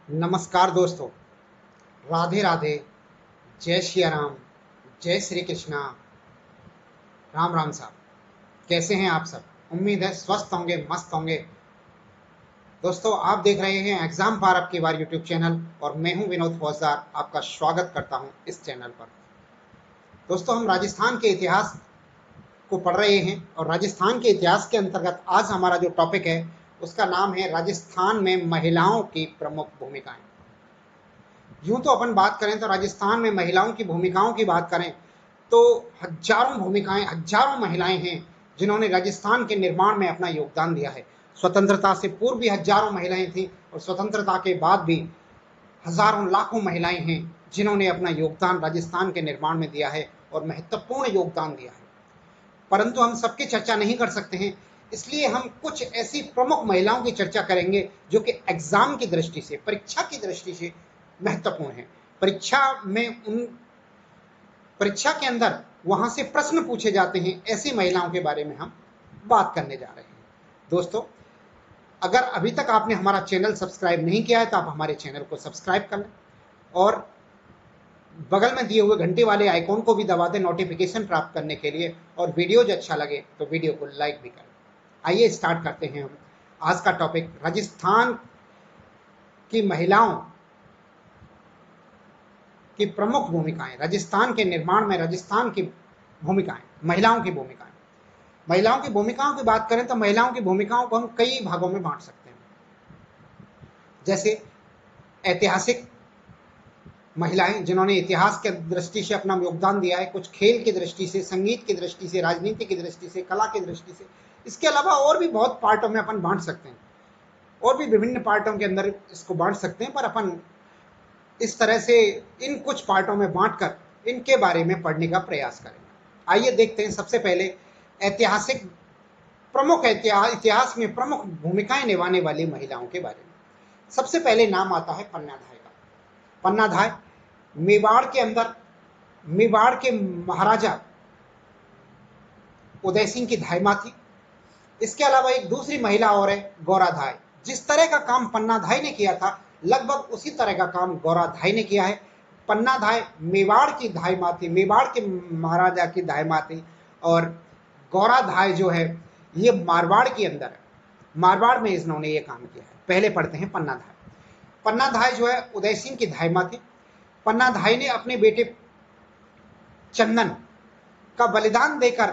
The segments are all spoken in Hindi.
नमस्कार दोस्तों, राधे राधे, जय श्री राम, जय श्री कृष्णा, राम राम साहब। कैसे हैं आप सब? उम्मीद है स्वस्थ होंगे, मस्त होंगे। दोस्तों, आप देख रहे हैं एग्जाम पार अब की बार यूट्यूब चैनल और मैं हूं विनोद फौजदार, आपका स्वागत करता हूं इस चैनल पर। दोस्तों, हम राजस्थान के इतिहास को पढ़ रहे हैं और राजस्थान के इतिहास के अंतर्गत आज हमारा जो टॉपिक है उसका नाम है राजस्थान में महिलाओं की प्रमुख भूमिकाएं। यूं तो अपन बात करें तो राजस्थान में महिलाओं की भूमिकाओं की बात करें तो हजारों भूमिकाएं, हजारों महिलाएं हैं जिन्होंने राजस्थान के निर्माण में अपना योगदान दिया है। स्वतंत्रता से पूर्व भी हजारों महिलाएं थीं और स्वतंत्रता के बाद भी हजारों लाखों महिलाएं हैं जिन्होंने अपना योगदान राजस्थान के निर्माण में दिया है और महत्वपूर्ण योगदान दिया है। परंतु हम सबकी चर्चा नहीं कर सकते हैं, इसलिए हम कुछ ऐसी प्रमुख महिलाओं की चर्चा करेंगे जो कि एग्जाम की दृष्टि से, परीक्षा की दृष्टि से महत्वपूर्ण है। परीक्षा के अंदर वहां से प्रश्न पूछे जाते हैं, ऐसी महिलाओं के बारे में हम बात करने जा रहे हैं। दोस्तों, अगर अभी तक आपने हमारा चैनल सब्सक्राइब नहीं किया है तो आप हमारे चैनल को सब्सक्राइब कर लें और बगल में दिए हुए घंटे वाले आइकॉन को भी दबा दें नोटिफिकेशन प्राप्त करने के लिए, और वीडियो जो अच्छा लगे तो वीडियो को लाइक भी करें। आइए स्टार्ट करते हैं हम आज का टॉपिक, राजस्थान की महिलाओं की प्रमुख भूमिकाएं। राजस्थान के निर्माण में राजस्थान की भूमिकाएं, महिलाओं की भूमिकाएं। महिलाओं की भूमिकाओं की बात करें तो महिलाओं की भूमिकाओं को हम कई भागों में बांट सकते हैं। जैसे ऐतिहासिक महिलाएं जिन्होंने इतिहास के दृष्टि से अपना योगदान दिया है, कुछ खेल की दृष्टि से, संगीत की दृष्टि से, राजनीति की दृष्टि से, कला की दृष्टि से। इसके अलावा और भी बहुत पार्टों में अपन बांट सकते हैं, और भी विभिन्न पार्टों के अंदर इसको बांट सकते हैं, पर अपन इस तरह से इन कुछ पार्टों में बांटकर इनके बारे में पढ़ने का प्रयास करेंगे। आइए देखते हैं सबसे पहले ऐतिहासिक इतिहास में प्रमुख भूमिकाएं निभाने वाली महिलाओं के बारे में। सबसे पहले नाम आता है पन्नाधाय का। पन्नाधाय मेवाड़ के अंदर, मेवाड़ के महाराजा उदय सिंह की धायमा थी। इसके अलावा एक दूसरी महिला और है गौराधाय। जिस तरह का काम पन्नाधाय ने किया था, लगभग उसी तरह का काम गौराधाय ने किया है। पन्नाधाय मेवाड़ की धायमा थी, मेवाड़ के महाराजा की धायमा थी, और गौराधाय जो है ये मारवाड़ के अंदर है, मारवाड़ में इन्होंने ये काम किया है। पहले पढ़ते हैं पन्नाधाय। पन्नाधाय जो है उदय सिंह की धायमा थी। पन्नाधाय ने अपने बेटे चंदन का बलिदान देकर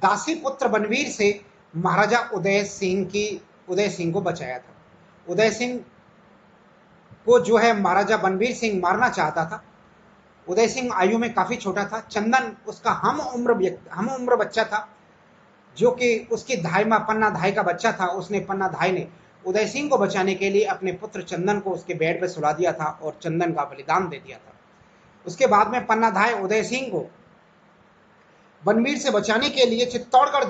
दासी पुत्र बनवीर से महाराजा उदय सिंह को बचाया था। उदय सिंह को जो है महाराजा बनवीर सिंह मारना चाहता था। उदय सिंह आयु में काफी छोटा था। चंदन उसका हम उम्र बच्चा था, जो कि उसकी धायमा पन्ना धाय का बच्चा था। पन्ना धाय ने उदय सिंह को बचाने के लिए अपने पुत्र चंदन को उसके बेड पर सुला दिया था और चंदन का बलिदान दे दिया था। उसके बाद में पन्ना धाय उदय सिंह को बनवीर से बचाने के लिए चित्तौड़गढ़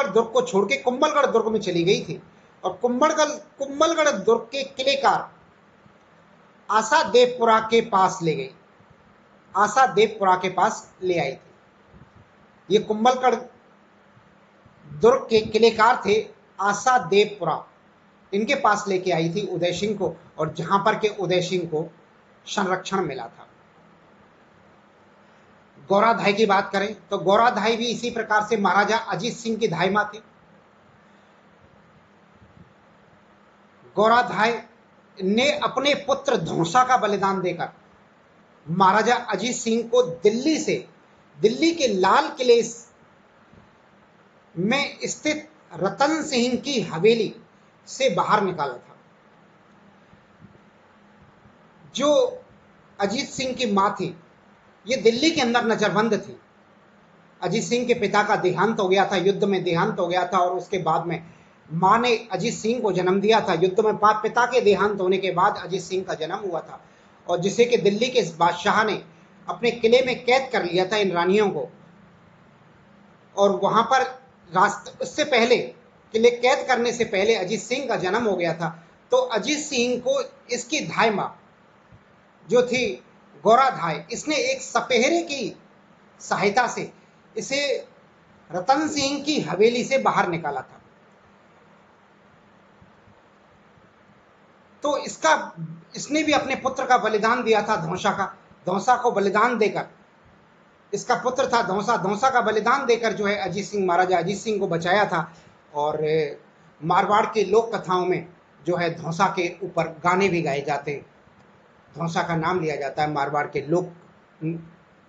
दुर्ग को छोड़ के कुंभलगढ़ दुर्ग में चली गई थी, और कुंभलगढ़ दुर्ग के किलेकार आशा देवपुरा के पास ले गई, आशा देवपुरा के पास ले आई थी। ये कुंभलगढ़ दुर्ग के किलेकार थे आशा देवपुरा, इनके पास लेके आई थी उदय सिंह को, और जहां पर के उदय सिंह को संरक्षण मिला था। गौराधाय की बात करें तो गौराधाय भी इसी प्रकार से महाराजा अजीत सिंह की धायमा थी। गौराधाय ने अपने पुत्र धौंसा का बलिदान देकर महाराजा अजीत सिंह को दिल्ली के लाल किले में स्थित रतन सिंह की हवेली से बाहर निकाला था। जो अजीत सिंह की मां थी, ये दिल्ली के अंदर नजरबंद थी। अजीत सिंह के पिता का देहांत हो गया था, युद्ध में देहांत हो गया था, और उसके बाद में मां ने अजीत सिंह को जन्म दिया था। युद्ध में पिता के देहांत होने के बाद अजीत सिंह का जन्म हुआ था, और जिसे कि दिल्ली के बादशाह ने अपने किले में कैद कर लिया था इन रानियों को। और वहां पर उससे पहले, किले कैद करने से पहले अजीत सिंह का जन्म हो गया था। तो अजीत सिंह को इसकी धायमा जो थी गौराधाय, इसने एक सपेहरे की सहायता से इसे रतन सिंह की हवेली से बाहर निकाला था। तो इसने भी अपने पुत्र का बलिदान दिया था, धौंसा का। धौंसा को बलिदान देकर, इसका पुत्र था धौंसा, धौंसा का बलिदान देकर जो है अजीत सिंह, महाराजा अजीत सिंह को बचाया था। और मारवाड़ की लोक कथाओं में जो है धौंसा के ऊपर गाने भी गाए जाते हैं, धौंसा का नाम लिया जाता है मारवाड़ के लोक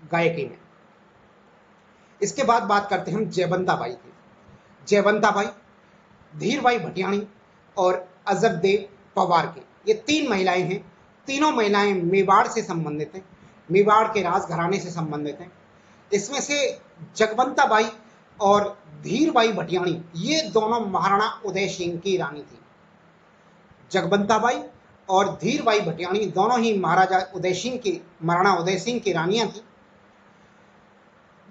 गायकी में। इसके बाद बात करते हैं हम जयवंता बाई की। जयवंता बाई, धीरबाई भटियाणी और अजबदेव पवार की, ये तीन महिलाएं हैं। तीनों महिलाएं मेवाड़ से संबंधित हैं, मेवाड़ के राजघराने से संबंधित हैं। इसमें से जगवंता बाई और धीरबाई भटियाणी, ये दोनों महाराणा उदय सिंह की रानी थी। जगवंता बाई और धीरबाई भटियाणी दोनों ही महाराजा उदय सिंह की, महाराणा उदय सिंह की रानियां थी।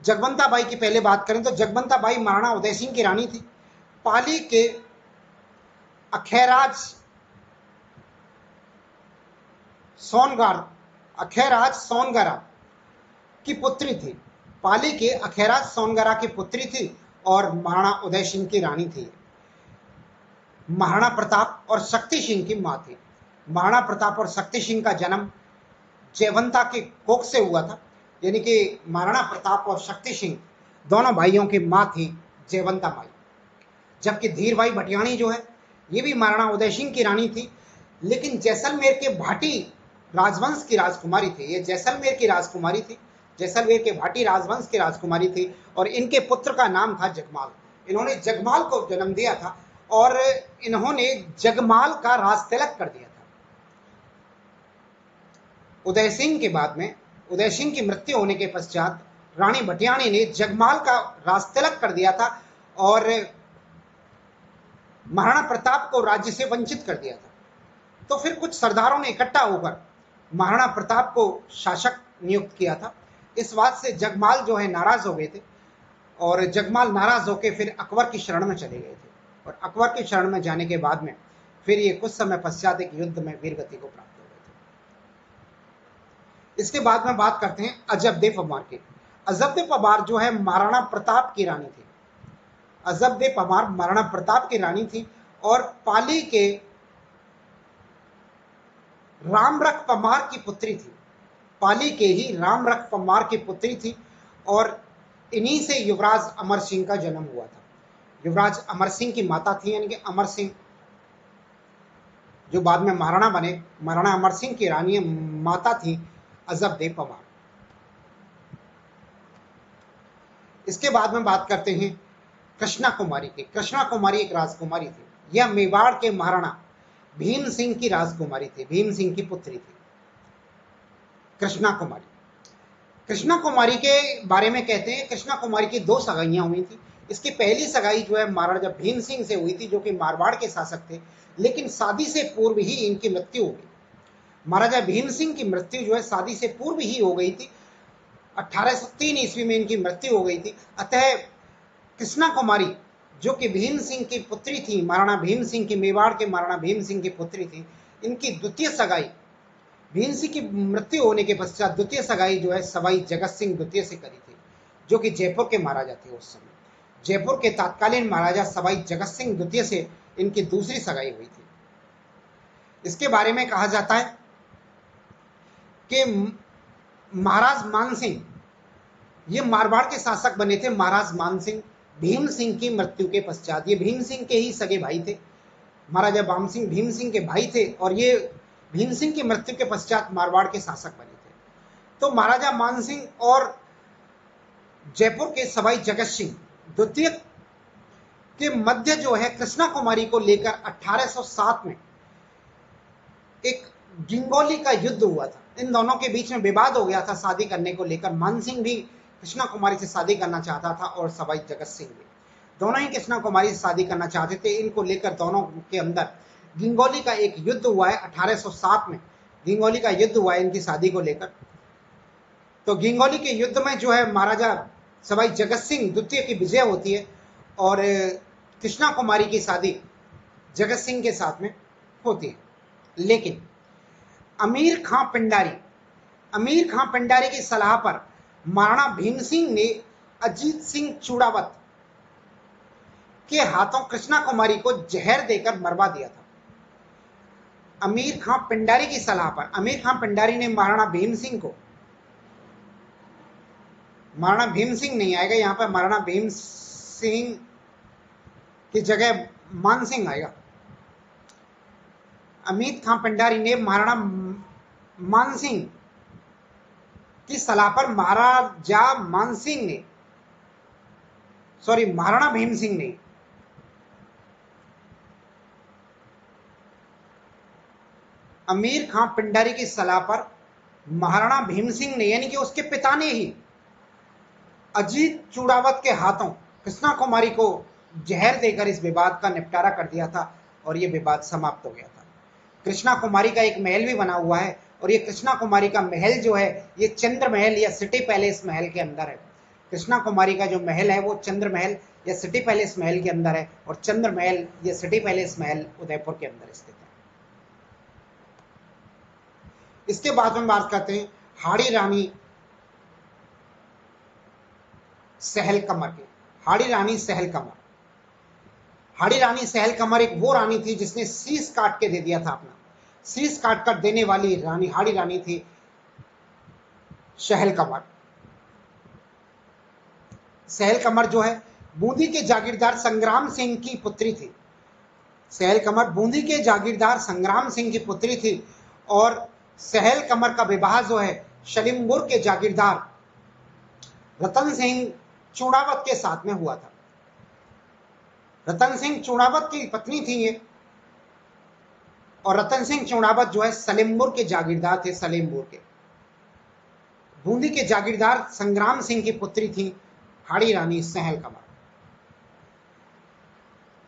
जगवंता बाई की पहले बात करें तो जगवंता बाई महाराणा उदय सिंह की रानी थी। पाली के अखैराज सोनगरा की पुत्री थी। पाली के अखैराज सोनगरा की पुत्री थी और महाराणा उदय सिंह की रानी थी। महाराणा प्रताप और शक्ति सिंह की मां थी। महाराणा प्रताप और शक्ति सिंह का जन्म जयवंता के कोख से हुआ था, यानी कि महाराणा प्रताप और शक्ति सिंह दोनों भाइयों की मां थी जयवंता बाई। जबकि धीरबाई भटियाणी जो है ये भी महाराणा उदय सिंह की रानी थी, लेकिन जैसलमेर के भाटी राजवंश की राजकुमारी थी। ये जैसलमेर की राजकुमारी थी, जैसलमेर के भाटी राजवंश की राजकुमारी थी और इनके पुत्र का नाम था जगमाल। इन्होंने जगमाल को जन्म दिया था और इन्होंने जगमाल का राज तिलक कर दिया था। उदय सिंह के बाद में, उदय सिंह की मृत्यु होने के पश्चात रानी भटियाणी ने जगमाल का राज तिलक कर दिया था और महाराणा प्रताप को राज्य से वंचित कर दिया था। तो फिर कुछ सरदारों ने इकट्ठा होकर महाराणा प्रताप को शासक नियुक्त किया था। इस बात से जगमाल जो है नाराज हो गए थे और जगमाल नाराज होकर फिर अकबर की शरण में चले गए थे और अकबर की शरण में जाने के बाद में फिर ये कुछ समय पश्चात एक युद्ध में वीरगति को प्राप्त हो गए थे। इसके बाद में बात करते हैं अजबदेव पवार की। अजबदेव पवार जो है महाराणा प्रताप की रानी थी। अजबदेव पवार महाराणा प्रताप की रानी थी और पाली के रामरख पवार की पुत्री थी। पाली के ही रामरख पवार की पुत्री थी और इन्हीं से युवराज अमर सिंह का जन्म हुआ था। युवराज अमर सिंह की माता थी, यानी कि अमर सिंह जो बाद में महाराणा बने, महाराणा अमर सिंह की रानी माता थी अजबदेव पवार। इसके बाद में बात करते हैं कृष्णा कुमारी की। कृष्णा कुमारी एक राजकुमारी थी। यह मेवाड़ के महाराणा भीम सिंह की राजकुमारी थी, भीम सिंह की पुत्री थी कृष्णा कुमारी। कृष्णा कुमारी के बारे में कहते हैं कृष्णा कुमारी की दो सगाइयां हुई थी। इसकी पहली सगाई जो है महाराजा भीम सिंह से हुई थी, जो कि मारवाड़ के शासक थे, लेकिन शादी से पूर्व ही इनकी मृत्यु हो गई। महाराजा भीम सिंह की मृत्यु जो है शादी से पूर्व ही हो गई थी। 1803 ईस्वी में इनकी मृत्यु हो गई थी। अतः कृष्णा कुमारी जो कि भीम सिंह की पुत्री थी, महाराणा भीम सिंह की, मेवाड़ के महाराणा भीम सिंह की पुत्री थी, इनकी द्वितीय सगाई भीम सिंह की मृत्यु होने के पश्चात द्वितीय सगाई जो है सवाई जगत सिंह द्वितीय से करी थी, जो कि जयपुर के महाराजा थे उस समय। जयपुर के तत्कालीन महाराजा सवाई जगत सिंह द्वितीय से इनकी दूसरी सगाई हुई थी। इसके बारे में कहा जाता है कि महाराज मानसिंह ये मारवाड़ के शासक बने थे। महाराज मानसिंह भीम सिंह की मृत्यु के पश्चात, ये भीम सिंह के ही सगे भाई थे। महाराजा बाम सिंह भीम सिंह के भाई थे और ये भीम सिंह की मृत्यु के पश्चात मारवाड़ के शासक बने थे। तो महाराजा मानसिंह और जयपुर के सवाई जगत सिंह द्वितीय के मध्य जो है कृष्णा कुमारी को लेकर 1807 में एक गिंगोली का युद्ध हुआ था। इन दोनों के बीच में विवाद हो गया था शादी करने को लेकर। मानसिंह भी कृष्णा कुमारी से शादी करना चाहता था और सवाई जगत सिंह भी, दोनों ही कृष्णा कुमारी से शादी करना चाहते थे। इनको लेकर दोनों के अंदर गिंगोली का एक युद्ध हुआ है 1807 में। गिंगोली का युद्ध हुआ है इनकी शादी को लेकर। तो गिंगोली के युद्ध में जो है महाराजा सवाई जगत सिंह द्वितीय की विजय होती है और कृष्णा कुमारी की शादी जगत सिंह के साथ में होती है। लेकिन अमीर खां पिंडारी की सलाह पर महाराणा भीम सिंह ने अजीत सिंह चूड़ावत के हाथों कृष्णा कुमारी को जहर देकर मरवा दिया था। अमीर खां पिंडारी की सलाह पर, अमीर खां पिंडारी ने महाराणा भीम सिंह को, महाराणा भीम सिंह नहीं आएगा यहाँ पर, महाराणा भीम सिंह की जगह मान सिंह आएगा। अमीर खां पिंडारी ने महाराणा मान सिंह की सलाह पर महाराजा मान सिंह ने, सॉरी महाराणा भीम सिंह ने अमीर खां पिंडारी की सलाह पर महाराणा भीम सिंह ने, यानी कि उसके पिता ने ही अजीत चूड़ावत के हाथों कृष्णा कुमारी को जहर देकर इस विवाद का निपटारा कर दिया था और यह विवाद समाप्त हो गया था। कृष्णा कुमारी का एक महल भी बना हुआ है और ये कृष्णा कुमारी का महल जो है ये चंद्र महल या सिटी पैलेस महल के अंदर है। कृष्णा कुमारी का जो महल है वो चंद्र महल या सिटी पैलेस महल के अंदर है और चंद्र महल या सिटी पैलेस महल उदयपुर के अंदर स्थित है। इसके बाद में बात करते हैं हाड़ी रानी सहल कमर की। हाड़ी रानी सहल कमर, हाड़ी रानी सहल कमर एक वो रानी थी जिसने शीश काट के दे दिया था अपना, शीश काट कर देने वाली रानी हाड़ी रानी थी सहल कमर। सहल कमर जो है बूंदी के जागीरदार संग्राम सिंह की पुत्री थी। सहल कमर बूंदी के जागीरदार संग्राम सिंह की पुत्री थी और सहल कमर का विवाह जो है सलीमपुर के जागीरदार रतन सिंह चूड़ावत के साथ में हुआ था। रतन सिंह चूड़ावत की पत्नी थी ये, और रतन सिंह चूड़ावत जो है सलीमपुर के जागीरदार थे, सलीमपुर के। बूंदी के जागीरदार संग्राम सिंह की पुत्री थी हाड़ी रानी सहल कमर।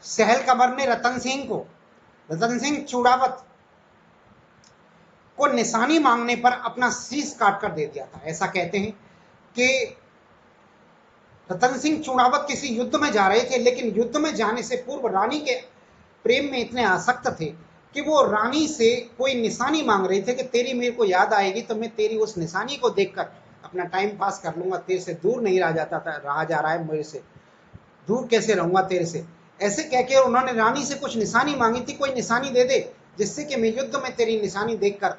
सहल कमर ने रतन सिंह चूड़ावत को निशानी मांगने पर अपना शीश काट कर दे दिया था। ऐसा कहते हैं कि रतन सिंह चूड़ावत किसी युद्ध में जा रहे थे, लेकिन युद्ध में जाने से पूर्व रानी के प्रेम में इतने आसक्त थे कि वो रानी से कोई निशानी मांग रहे थे कि तेरी मेरे को याद आएगी तो मैं तेरी उस निशानी को देखकर अपना टाइम पास कर लूंगा, तेरे से दूर नहीं रहा जाता था, रहा जा रहा है मेरे से, दूर कैसे रहूंगा तेरे से। ऐसे कह के उन्होंने रानी से कुछ निशानी मांगी थी, कोई निशानी दे दे जिससे कि मैं युद्ध में तेरी निशानी देखकर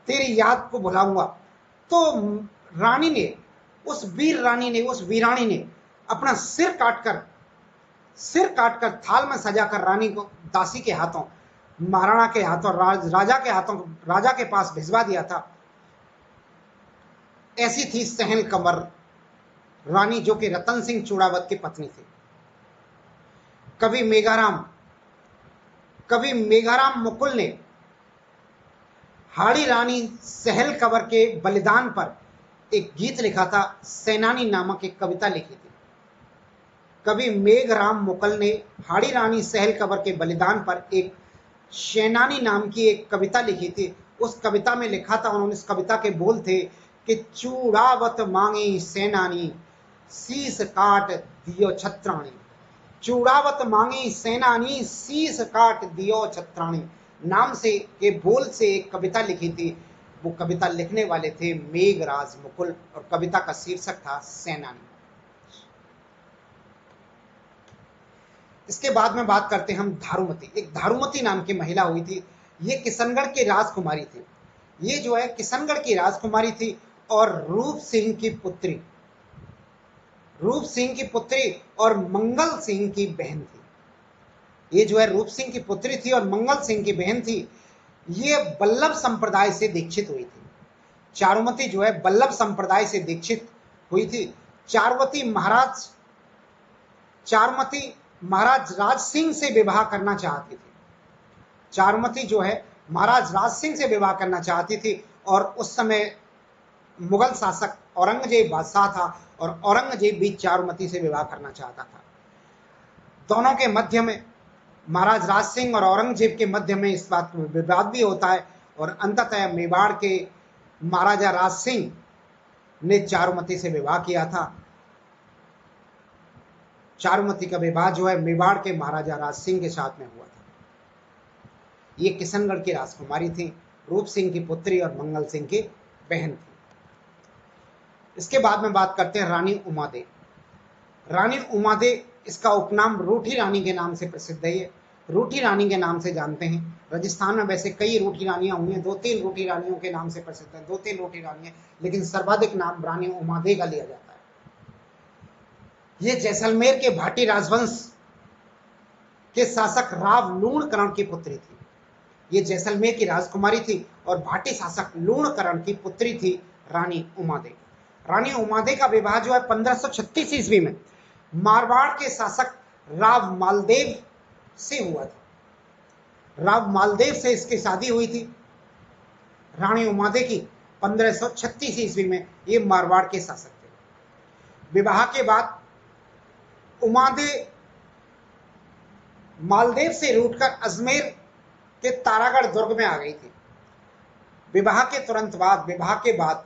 तेरी याद को भुलाऊंगा। तो रानी ने, उस वीरानी ने अपना सिर काटकर थाल में सजाकर रानी को दासी के हाथों, महाराणा के हाथों, राजा के पास भिजवा दिया था। ऐसी थी सहल कमर रानी जो कि रतन सिंह चूड़ावत की पत्नी थी। कवि मेघाराम मुकुल ने हाड़ी रानी सहल कमर के बलिदान पर एक गीत लिखा था, सेनानी नामक एक कविता लिखी थी। कवि मेघराम मुकुल ने हाड़ी रानी सहल कमर के बलिदान पर एक सेनानी नाम की एक कविता लिखी थी। उस कविता में लिखा था उन्होंने, इस कविता के बोल थे कि चूड़ावत मांगी सेनानी शीस काट दियो छत्राणी, चूड़ावत मांगी सेनानी शीस काट दियो छत्राणी नाम से के बोल से एक कविता लिखी थी। वो कविता लिखने वाले थे मेघराज मुकुल और कविता का शीर्षक था सेनानी। इसके बाद में बात करते हैं हम धारूमती। एक धारूमती नाम की महिला हुई थी, ये किशनगढ़ की राजकुमारी थी। ये जो है किशनगढ़ की राजकुमारी थी और रूप सिंह की पुत्री और मंगल सिंह की बहन थी। ये जो है रूप सिंह की पुत्री थी और मंगल सिंह की बहन थी। ये बल्लभ संप्रदाय से दीक्षित हुई थी। चारुमती जो है बल्लभ संप्रदाय से दीक्षित हुई थी। चारुमती महाराज राज सिंह से विवाह करना चाहती थी। चारुमती जो है महाराज राज सिंह से विवाह करना चाहती थी और उस समय मुगल शासक औरंगजेब बादशाह था और औरंगजेब भी चारुमती से विवाह करना चाहता था। दोनों के मध्य में, महाराज राज सिंह और औरंगजेब के मध्य में इस बात में विवाद भी होता है और अंततः मेवाड़ के महाराजा राज सिंह ने चारुमती से विवाह किया था। चारुमती का विवाह जो है मेवाड़ के महाराजा राज सिंह के साथ में हुआ था। ये किशनगढ़ की राजकुमारी थी, रूप सिंह की पुत्री और मंगल सिंह की बहन थी। इसके बाद में बात करते हैं रानी उमादे। रानी उमादे, इसका उपनाम रूठी रानी के नाम से प्रसिद्ध है। रूठी रानी के नाम से जानते हैं। राजस्थान में वैसे कई रूठी रानियां हुई हैं, 2-3 रूठी रानियों के नाम से प्रसिद्ध है, 2-3 रूठी रानियां, लेकिन सर्वाधिक नाम रानी उमादे का लिया जाता है। ये जैसलमेर के भाटी राजवंश के शासक राव लूणकरण की पुत्री थी। ये जैसलमेर की राजकुमारी थी और भाटी शासक लूणकरण की पुत्री थी रानी उमादे। रानी उमादे का विवाह जो है 1536 ईस्वी में मारवाड़ के शासक राव मालदेव से हुआ था। राव मालदेव से इसकी शादी हुई थी रानी उमादे की 1536 ईस्वी में। ये मारवाड़ के शासक थे। विवाह के बाद उमादे मालदेव से रूठकर अजमेर के तारागढ़ दुर्ग में आ गई थी। विवाह के बाद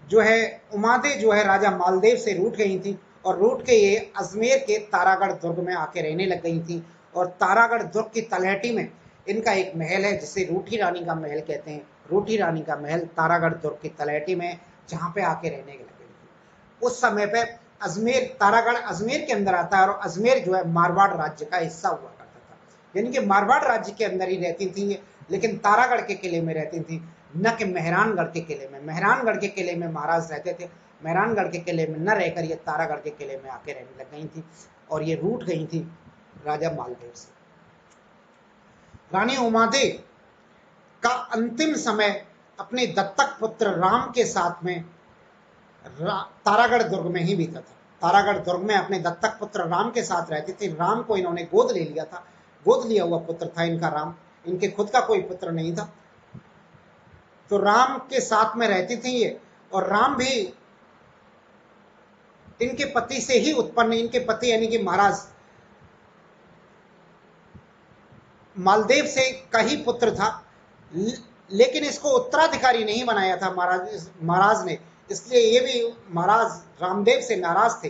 जो है उमादे जो है राजा मालदेव से रूठ गई थी और रूठ के ये अजमेर के तारागढ़ दुर्ग में आके रहने लग गई थी। और तारागढ़ दुर्ग की तलहटी में इनका एक महल है जिसे रूठी रानी का महल कहते हैं। रूठी रानी का महल तारागढ़ दुर्ग की तलहटी में, जहाँ पे आके रहने लग गई थी। उस समय पे अजमेर, तारागढ़ अजमेर के अंदर आता है और अजमेर जो है मारवाड़ राज्य का हिस्सा हुआ करता था, यानी कि मारवाड़ राज्य के अंदर ही रहती थी ये, लेकिन तारागढ़ के किले में रहती थी, न कि मेहरानगढ़ के किले में। मेहरानगढ़ के किले में महाराज रहते थे, मेहरानगढ़ के किले में न रहकर ये तारागढ़ के किले में आके रहने लग गई थी और ये रूठ गई थी राजा मालदेव से। रानी उमादे का अंतिम समय अपने दत्तक पुत्र राम के साथ में तारागढ़ दुर्ग में ही बीता था। तारागढ़ दुर्ग में अपने दत्तक पुत्र राम के साथ रहती थी। राम को इन्होंने गोद ले लिया था, गोद लिया हुआ पुत्र था इनका राम, इनके खुद का कोई पुत्र नहीं था। तो राम के साथ में रहती थी ये, और राम भी इनके पति से ही उत्पन्न, इनके पति यानी कि महाराज मालदेव से का ही पुत्र था, लेकिन इसको उत्तराधिकारी नहीं बनाया था महाराज ने, इसलिए ये भी महाराज रामदेव से नाराज थे।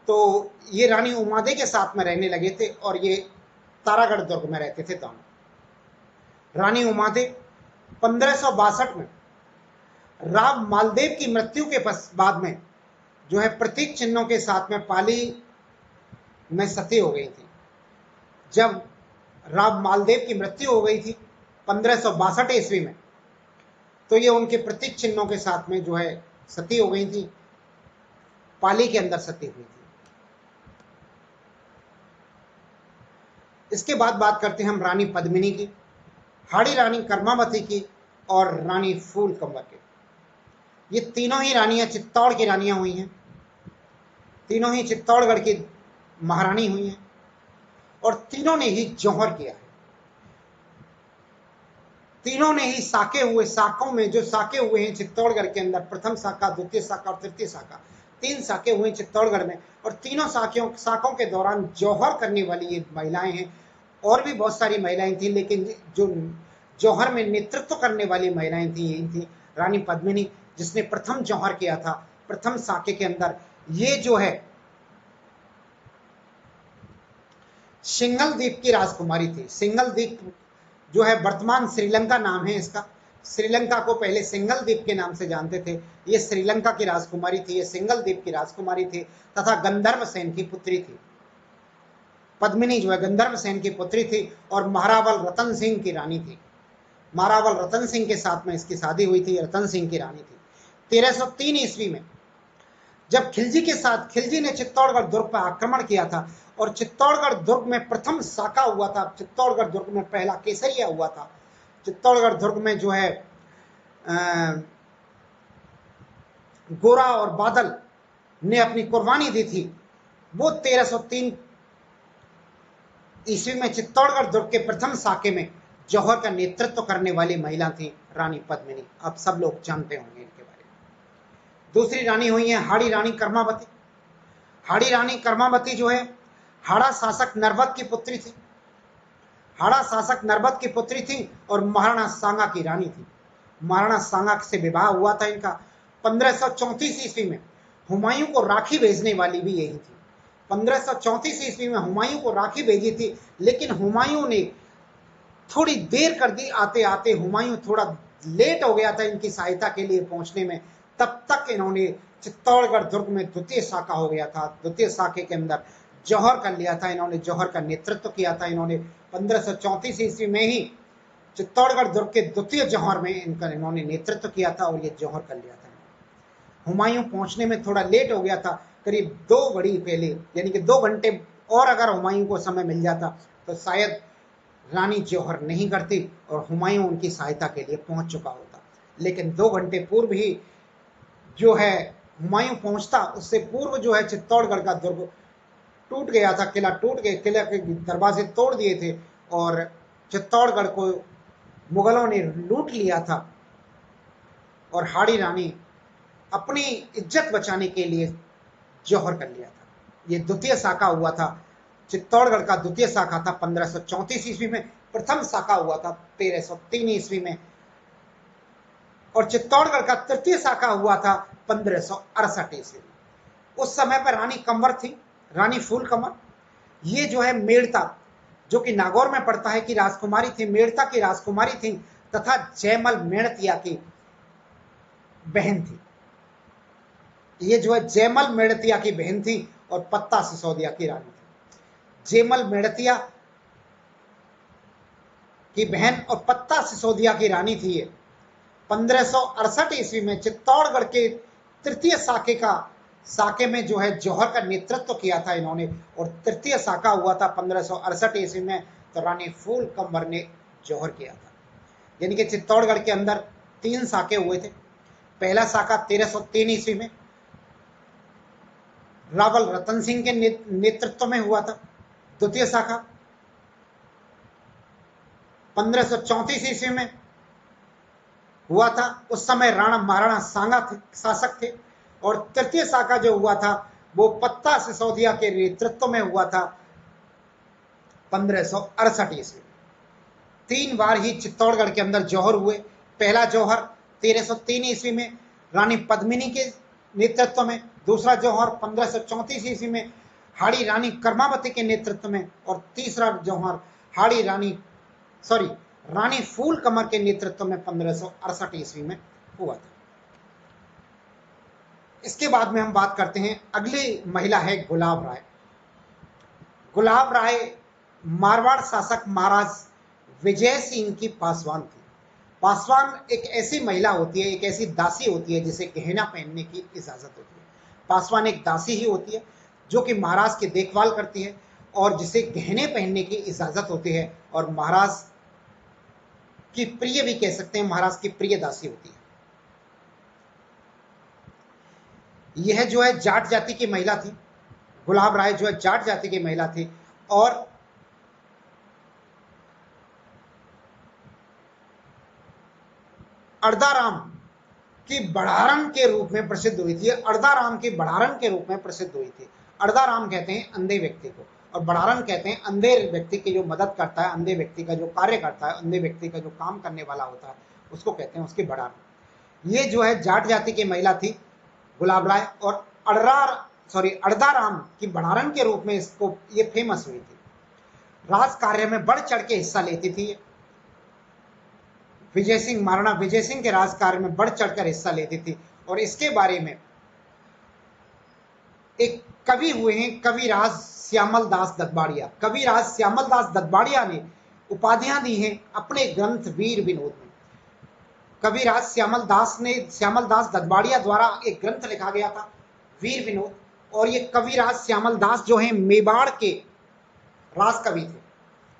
तो ये रानी उमादे के साथ में रहने लगे थे और ये तारागढ़ दुर्ग में रहते थे दोनों। रानी उमादे 1562 में राव मालदेव की मृत्यु के बाद में जो है प्रतीक चिन्हों के साथ में पाली में सती हो गई थी। जब राव मालदेव की मृत्यु हो गई थी 1562 ईस्वी में, तो ये उनके प्रतीक चिन्हों के साथ में जो है सती हो गई थी, पाली के अंदर सती हुई थी। इसके बाद बात करते हैं हम रानी पद्मिनी की, हाड़ी रानी कर्मावती की और रानी फूल कंवर की। ये तीनों ही रानियां चित्तौड़ की रानियां हुई हैं, तीनों ही चित्तौड़गढ़ की महारानी हुई हैं और तीनों ने ही जौहर किया है। तीनों ने ही साकों में जो साके हुए हैं चित्तौड़गढ़ के अंदर, प्रथम साका, द्वितीय साका और तृतीय साका, 3 साके हुए चित्तौड़गढ़ में, और तीनों साकों के दौरान जौहर करने वाली ये महिलाएं हैं। और भी बहुत सारी महिलाएं थी, लेकिन जो जौहर में नेतृत्व करने वाली महिलाएं थी यही थी रानी पद्मिनी, जिसने प्रथम जौहर किया था प्रथम साके के अंदर। ये जो है सिंघल द्वीप की राजकुमारी थी। सिंघल द्वीप जो है वर्तमान श्रीलंका नाम है इसका, श्रीलंका को पहले सिंघल द्वीप के नाम से जानते थे। ये श्रीलंका की राजकुमारी थी, ये सिंघल द्वीप की राजकुमारी थी तथा गंधर्व सेन की पुत्री थी। पद्मिनी जो है गंधर्व सेन की पुत्री थी और महारावल रतन सिंह की रानी थी। महारावल रतन सिंह के साथ में इसकी शादी हुई थी, रतन सिंह की रानी थी। 1303 ईस्वी में जब खिलजी ने चित्तौड़गढ़ दुर्ग पर आक्रमण किया था और चित्तौड़गढ़ दुर्ग में प्रथम साका हुआ था, चित्तौड़गढ़ दुर्ग में पहला केसरिया हुआ था। चित्तौड़गढ़ दुर्ग में जो है गोरा और बादल ने अपनी कुर्बानी दी थी। वो 1303 ईस्वी में चित्तौड़गढ़ दुर्ग के प्रथम साके में जौहर का नेतृत्व करने वाली महिला थी रानी पद्मिनी। आप सब लोग जानते होंगे इनके बारे में। दूसरी रानी हुई है हाड़ी रानी कर्मावती। हाड़ी रानी कर्मावती जो है हाड़ा शासक नरबत की पुत्री थी। हाड़ा शासक नरबत की पुत्री थी और महाराणा सांगा की रानी थी। महाराणा सांगा से विवाह हुआ था इनका 1534 ईस्वी में। हुमायूं को राखी भेजने वाली भी यही थी। 1534 ईस्वी में हुमायूं को राखी भेजी थी, लेकिन हुमायूं ने थोड़ी देर कर दी, आते आते हुमायूं थोड़ा लेट हो गया था इनकी सहायता के लिए पहुंचने में। तब तक इन्होंने चित्तौड़गढ़ दुर्ग में द्वितीय साका हो गया था। द्वितीय साके के अंदर जौहर कर लिया था। इन्होंने जौहर का नेतृत्व किया था। इन्होंने 1534 ईस्वी में ही चित्तौड़गढ़ दुर्ग के द्वितीय जौहर में इन्होंने नेतृत्व किया था और ये जौहर कर लिया था। हुमायूं पहुंचने में थोड़ा लेट हो गया था, करीब 2 घड़ी पहले, यानी कि 2 घंटे और अगर हुमायूं को समय मिल जाता तो शायद रानी जौहर नहीं करती और हुमायूं उनकी सहायता के लिए पहुंच चुका होता। लेकिन 2 घंटे पूर्व ही जो है हुमायूं पहुंचता, उससे पूर्व जो है चित्तौड़गढ़ का दुर्ग टूट गया था, किला टूट गया, किले के दरवाजे तोड़ दिए थे और चित्तौड़गढ़ को मुगलों ने लूट लिया था और हाड़ी रानी अपनी इज्जत बचाने के लिए जौहर कर लिया था। ये द्वितीय साका हुआ था, चित्तौड़गढ़ का द्वितीय साका था 1534 ईस्वी में। प्रथम साका हुआ था 1303 ईस्वी में और चित्तौड़गढ़ का तृतीय साका हुआ था 1568 ईस्वी में। उस समय पर रानी कंवर थी, रानी फूल कंवर। ये जो है मेड़ता, जो कि नागौर में पड़ता है, की राजकुमारी थी, मेड़ता की राजकुमारी थी तथा जयमल मेड़तिया की बहन थी। ये जो है जयमल मेड़तिया की बहन थी और पत्ता सिसोदिया की रानी थी। जयमल मेड़तिया की बहन और पत्ता सिसोदिया की रानी थी ये। 1568 ईस्वी में चित्तौड़गढ़ के तृतीय साके में जो है जौहर का नेतृत्व किया था इन्होंने और तृतीय साका हुआ था 1568 ईस्वी में, तो रानी फूल कंवर ने जौहर किया था। यानी कि चित्तौड़गढ़ के अंदर 3 साके हुए थे। पहला साका 1303 ईस्वी में रावल रतन सिंह के नेतृत्व में हुआ था। द्वितीय शाखा 1534 ईस्वी में हुआ था, उस समय राणा महाराणा सांगा शासक थे। और तृतीय शाखा जो हुआ था वो पत्ता सिसोदिया के नेतृत्व में हुआ था 1568 ईस्वी। 3 बार ही चित्तौड़गढ़ के अंदर जौहर हुए। पहला जौहर 1303 ईस्वी में रानी पद्मिनी के नेतृत्व में, दूसरा जौहर 1534 ईस्वी में हाड़ी रानी कर्मावती के नेतृत्व में और तीसरा जौहर रानी फूल कंवर के नेतृत्व में 1568 ईस्वी में हुआ था। इसके बाद में हम बात करते हैं, अगली महिला है गुलाब राय। गुलाब राय मारवाड़ शासक महाराज विजय सिंह की पासवान थी। पासवान एक ऐसी महिला होती है, एक ऐसी दासी होती है जिसे गहना पहनने की इजाजत होती है। पासवान एक दासी ही होती है जो कि महाराज की देखभाल करती है और जिसे गहने पहनने की इजाजत होती है और महाराज की प्रिय भी कह सकते हैं, महाराज की प्रिय दासी होती है। यह जो है जाट जाति की महिला थी। गुलाब राय जो है जाट जाति की महिला थी और अर्दाराम की बढ़ारन के रूप में प्रसिद्ध हुई थी। अर्दाराम की बढ़ारन के रूप में प्रसिद्ध हुई थी। अर्दाराम कहते हैं अंधे व्यक्ति को और बढ़ारन कहते हैं अंधे व्यक्ति की जो मदद करता है, अंधे व्यक्ति का जो कार्य करता है, अंधे व्यक्ति का जो काम करने वाला होता है, उसको कहते हैं उसकी बढ़ारन। ये जो है जाट जाति की महिला थी गुलाब राय और अर्दाराम की बढ़ारन के रूप में इसको ये फेमस हुई थी। राज कार्य में बढ़ चढ़ के हिस्सा लेती थी। विजय सिंह, महाराणा विजय सिंह के राज कार्य में बढ़ चढ़कर हिस्सा लेती थी। और इसके बारे में एक कवि हुए हैं, कविराज श्यामल दास दत्तबाड़िया। कविराज श्यामल दास दत्तबाड़िया ने उपाधियां दी हैं अपने ग्रंथ वीर विनोद में। कविराज श्यामल दास दत्तबाड़िया द्वारा एक ग्रंथ लिखा गया था वीर विनोद, और ये कविराज श्यामल दास जो है मेवाड़ के राज कवि थे।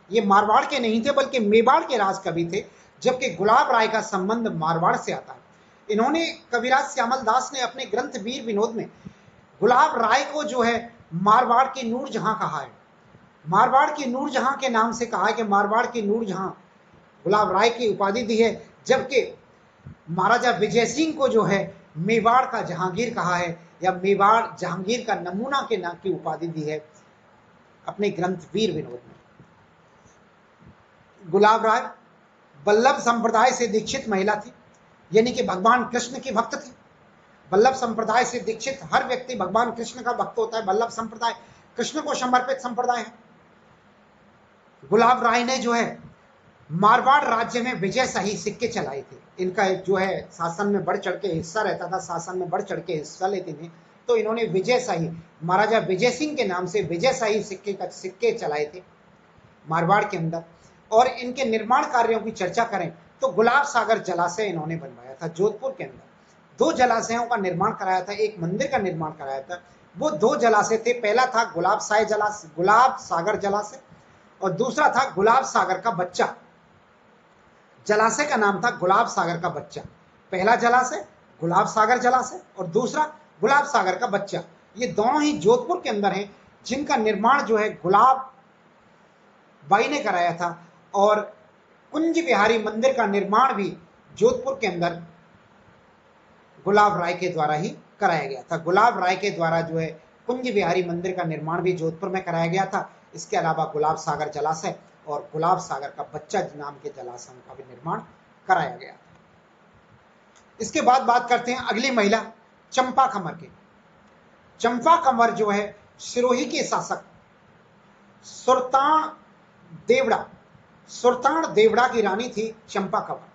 ये मारवाड़ के नहीं थे बल्कि मेवाड़ के राज कवि थे, जबकि गुलाब राय का संबंध मारवाड़ से आता है। इन्होंने कविराज श्यामल दास ने अपने ग्रंथ वीर विनोद में गुलाब राय को जो है मारवाड़ की नूरजहां कहा है। मारवाड़ की नूरजहां के नाम से कहा है कि मारवाड़ की नूरजहां गुलाब राय की उपाधि दी है, जबकि महाराजा विजय सिंह को जो है मेवाड़ का जहांगीर कहा है या मेवाड़ जहांगीर का नमूना के नाम की उपाधि दी है अपने ग्रंथ वीर विनोद में। गुलाब राय वल्लभ संप्रदाय से दीक्षित महिला थी, यानी कि भगवान कृष्ण की भक्त थी। वल्लभ संप्रदाय से दीक्षित हर व्यक्ति भगवान कृष्ण का भक्त होता है। वल्लभ संप्रदाय कृष्ण को समर्पित संप्रदाय है। गुलाब राय ने जो है मारवाड़ राज्य में विजय शाही सिक्के चलाए थे। इनका जो है शासन में बढ़ चढ़ के हिस्सा रहता था, शासन में बढ़ चढ़ के हिस्सा लेते थे तो इन्होंने विजय शाही, महाराजा विजय सिंह के नाम से विजय शाही सिक्के चलाए थे मारवाड़ के अंदर। और इनके निर्माण कार्यों की चर्चा करें तो गुलाब सागर जलाशय इन्होंने बनवाया था जोधपुर के अंदर। 2 जलाशयों का निर्माण कराया था, एक मंदिर का निर्माण कराया था। वो 2 जलाशय थे, पहला था गुलाब सागर जलाशय और दूसरा था गुलाब सागर का बच्चा। जलाशय का नाम था गुलाब सागर का बच्चा। पहला जलाशय गुलाब सागर जलाशय और दूसरा गुलाब सागर का बच्चा। ये दोनों ही जोधपुर के अंदर हैं, जिनका निर्माण जो है गुलाब बाई ने कराया था। और कुंज बिहारी मंदिर का निर्माण भी जोधपुर के अंदर गुलाब राय के द्वारा ही कराया गया था। गुलाब राय के द्वारा जो है कुंज बिहारी मंदिर का निर्माण भी जोधपुर में कराया गया था। इसके अलावा गुलाब सागर जलाशय और गुलाब सागर का बच्चा नाम के जलाशयों का भी निर्माण कराया गया था। इसके बाद बात करते हैं अगली महिला चंपा कंवर की। चंपा कंवर जो है सिरोही के शासक सुल्तान देवड़ा की रानी थी चंपा कंवर।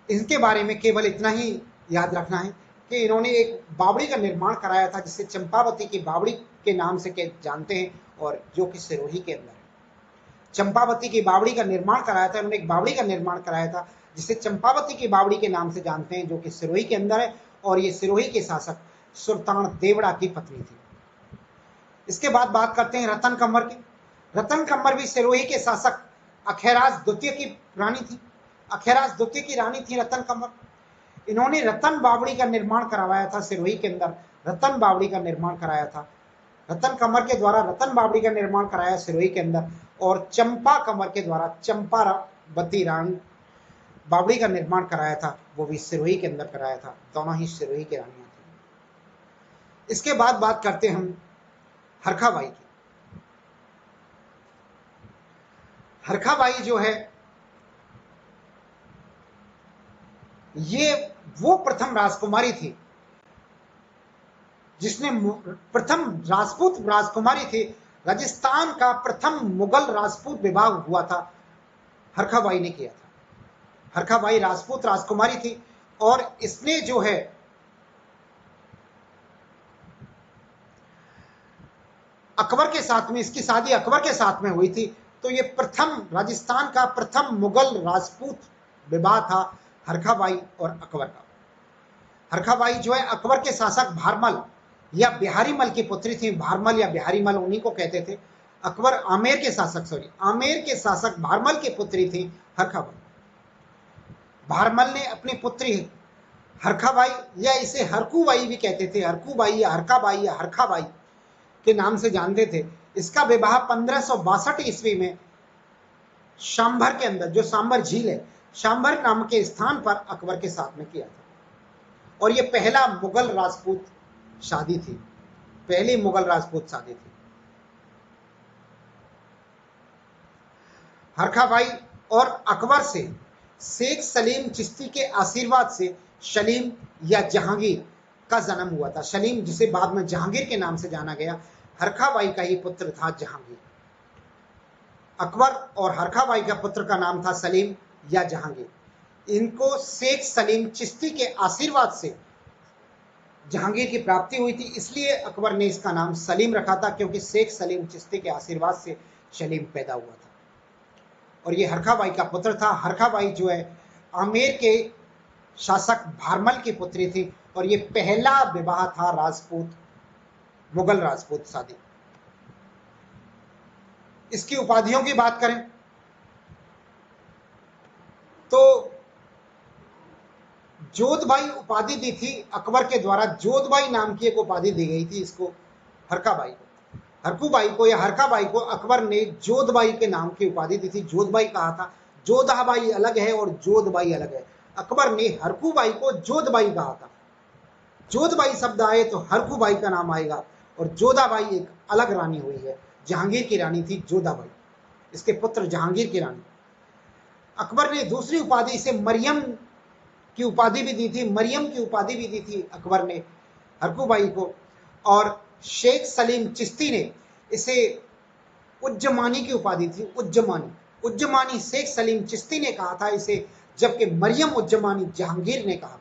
इनके बारे में केवल इतना ही याद रखना है कि इन्होंने एक बावड़ी का निर्माण कराया था जिसे चंपावती की बावड़ी के नाम से जानते हैं और जो कि सिरोही के अंदर है। चंपावती की बावड़ी का निर्माण कराया था, इन्होंने एक बावड़ी का निर्माण कराया था जिसे चंपावती की बावड़ी के नाम से जानते हैं, जो कि सिरोही के अंदर है। और ये सिरोही के शासक सुल्तान देवड़ा की पत्नी थी। इसके बाद बात करते हैं रतन कंवर की। रतन कंवर भी सिरोही के शासक अखेराज द्वितीय की रानी थी। अखेराज द्वितीय की रानी थी रतन कंवर। इन्होंने रतन बावड़ी का निर्माण करवाया था सिरोही के अंदर, रतन बावड़ी का निर्माण कराया था। रतन कंवर के द्वारा रतन बावड़ी का निर्माण कराया सिरोही के अंदर और चंपा कंवर के द्वारा चंपावती रानी बावड़ी का निर्माण कराया था, वो भी सिरोही के अंदर कराया था। दोनों ही सिरोही की रानियां थी। इसके बाद बात करते हैं हम हरखाबाई की। हरखाबाई जो है ये वो प्रथम राजकुमारी थी जिसने प्रथम राजपूत राजकुमारी थी। राजस्थान का प्रथम मुगल राजपूत विवाह हुआ था, हरखाबाई ने किया था। हरखाबाई राजपूत राजकुमारी थी और इसने जो है अकबर के साथ में, इसकी शादी अकबर के साथ में हुई थी। तो ये प्रथम राजस्थान का प्रथम मुगल राजपूत विवाह था हरखाबाई और अकबर का। हरखाबाई जो है अकबर के शासक भारमल या बिहारी मल की पुत्री थी। भारमल या बिहारी मल उन्हीं को कहते थे। आमेर के शासक भारमल की पुत्री थी हरखाबाई। भारमल ने अपनी पुत्री हरखाबाई या इसे हरकूबाई भी कहते थे, हरकूबाई या हरकाबाई या हरखाबाई के नाम से जानते थे। इसका विवाह 1562 ईस्वी में शांभर के अंदर, जो सांभर झील है, शांभर नाम के स्थान पर अकबर के साथ में किया था। और यह पहला मुगल राजपूत शादी थी, पहली मुगल राजपूत शादी थी। हरखाबाई और अकबर से शेख सलीम चिश्ती के आशीर्वाद से सलीम या जहांगीर का जन्म हुआ था। सलीम, जिसे बाद में जहांगीर के नाम से जाना गया, हरखाबाई का ही पुत्र था जहांगीर। अकबर और हरखाबाई का पुत्र का नाम था सलीम या जहांगीर। इनको शेख सलीम चिश्ती के आशीर्वाद से जहांगीर की प्राप्ति हुई थी, इसलिए अकबर ने इसका नाम सलीम रखा था, क्योंकि शेख सलीम चिश्ती के आशीर्वाद से सलीम पैदा हुआ था। और ये हरखाबाई का पुत्र था। हरखाबाई जो है आमेर के शासक भारमल की पुत्री थी और ये पहला विवाह था मुगल राजपूत शादी। इसकी उपाधियों की बात करें तो जोधबाई उपाधि दी थी अकबर के द्वारा। जोधबाई नाम की एक उपाधि दी गई थी इसको हरखाबाई को। हरकूबाई को या हरखाबाई को अकबर ने जोधबाई के नाम की उपाधि दी थी। जोधबाई कहा था, जोधाबाई अलग है और जोधबाई अलग है। अकबर ने हरकूबाई को जोधबाई कहा था। जोधबाई शब्द आए तो हरकूबाई का नाम आएगा और जोधाबाई एक अलग रानी हुई है। जहांगीर की रानी थी जोधाबाई, इसके पुत्र जहांगीर की रानी। अकबर ने दूसरी उपाधि इसे मरियम की उपाधि भी दी थी। मरियम की उपाधि भी दी थी अकबर ने हरकूबाई को। और शेख सलीम चिश्ती ने इसे उज्जमानी की उपाधि थी। उज्जमानी शेख सलीम चिश्ती ने कहा था इसे, जबकि मरियम उज्जमानी जहांगीर ने कहा था।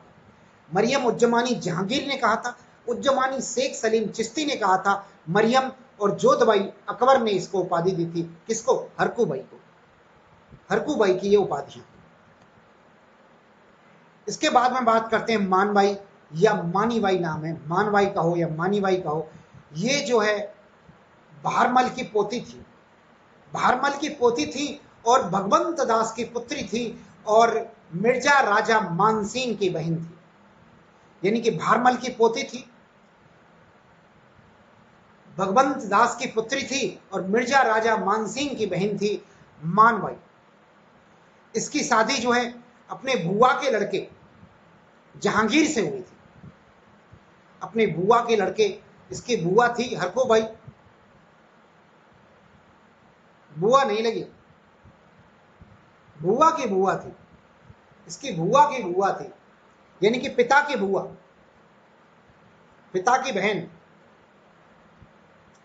मरियम उज्जमानी जहांगीर ने कहा था उज्जमानी शेख सलीम चिश्ती ने कहा था। मरियम और जोधबाई अकबर ने इसको उपाधि दी थी। किसको? हरकू बाई को। हरकू बाई की ये उपाधियां। इसके बाद में बात करते हैं मानबाई या मानीबाई नाम है, मानबाई कहो या मानीबाई कहो। ये जो है भारमल की पोती थी, भारमल की पोती थी और भगवंत दास की पुत्री थी और मिर्जा राजा मानसिंह की बहन थी। यानी कि भारमल की पोती थी, भगवंत दास की पुत्री थी और मिर्जा राजा मानसिंह की बहन थी मानबाई। इसकी शादी जो है अपने बुआ के लड़के जहांगीर से हुई थी। अपने बुआ के लड़के, इसकी बुआ थी हरको बाई, बुआ नहीं लगी, बुआ की बुआ थी, इसकी बुआ की बुआ थी, यानी कि पिता की बुआ, पिता की बहन,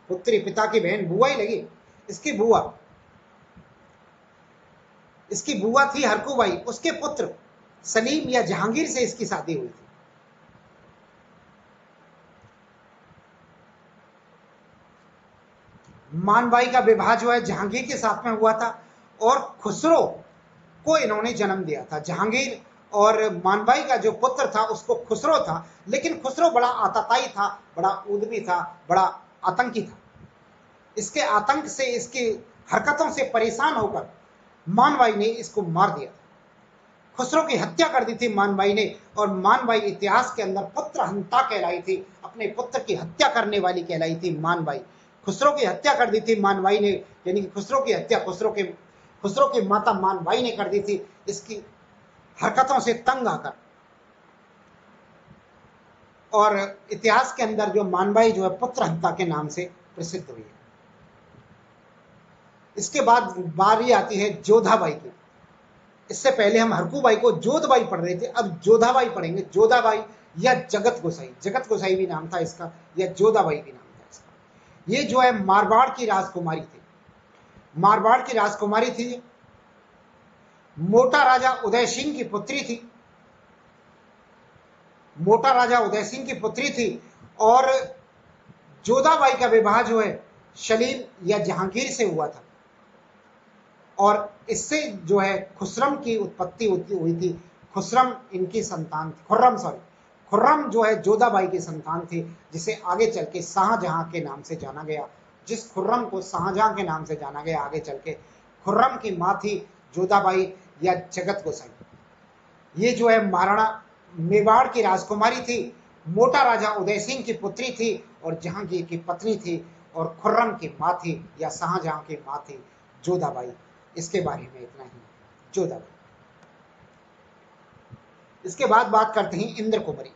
पुत्री पिता की बहन, बुआ ही लगी। इसकी बुआ, इसकी बुआ थी हरकू बाई, उसके पुत्र सलीम या जहांगीर से इसकी शादी हुई थी। मानबाई का विवाह जो है जहांगीर के साथ में हुआ था और खुसरो को इन्होंने जन्म दिया था। जहांगीर और मानबाई का जो पुत्र था उसको खुसरो था, लेकिन खुसरो बड़ा आतताई था, बड़ा उद्यमी था, बड़ा आतंकी था। इसके आतंक से, इसकी हरकतों से परेशान होकर मानबाई ने इसको मार दिया। खुसरो की हत्या कर दी थी मानबाई ने, और मानबाई इतिहास के अंदर पुत्र हंता कहलाई थी, अपने पुत्र की हत्या करने वाली कहलाई थी मानबाई। खुसरो की हत्या कर दी थी मानबाई ने, यानी कि खुसरो की हत्या खुसरो की माता मानबाई ने कर दी थी, इसकी हरकतों से तंग आकर। और इतिहास के अंदर जो मानबाई जो है पुत्र हंता के नाम से प्रसिद्ध हुई है। इसके बाद बारी आती है जोधाबाई की। इससे पहले हम हरकूबाई को जोधबाई पढ़ रहे थे, अब जोधाबाई पढ़ेंगे। जोधाबाई या जगत गोसाई, जगत गोसाई भी नाम था इसका, या जोधाबाई भी नाम था इसका। ये जो है मारवाड़ की राजकुमारी थी, मारवाड़ की राजकुमारी थी, मोटा राजा उदय सिंह की पुत्री थी, मोटा राजा उदय सिंह की पुत्री थी। और जोधाबाई का विवाह जो है सलीम या जहांगीर से हुआ था, और इससे जो है खुर्रम की उत्पत्ति हुई थी। खुर्रम इनकी संतान थी, खुर्रम जो है जोधाबाई की संतान थी, जिसे आगे चल के शाहजहां के नाम से जाना गया। जिस खुर्रम को शाहजहां के नाम से जाना गया आगे चल के, खुर्रम की माँ थी जोधाबाई या जगत गोसाई। ये जो है महाराणा मेवाड़ की राजकुमारी थी, मोटा राजा उदय सिंह की पुत्री थी और जहांगीर की पत्नी थी, और खुर्रम की माँ थी या शाहजहां की माँ थी जोधाबाई। इसके बारे में इतना ही, जोधाबाई। इसके बाद बात करते हैं इंद्र कुमारी।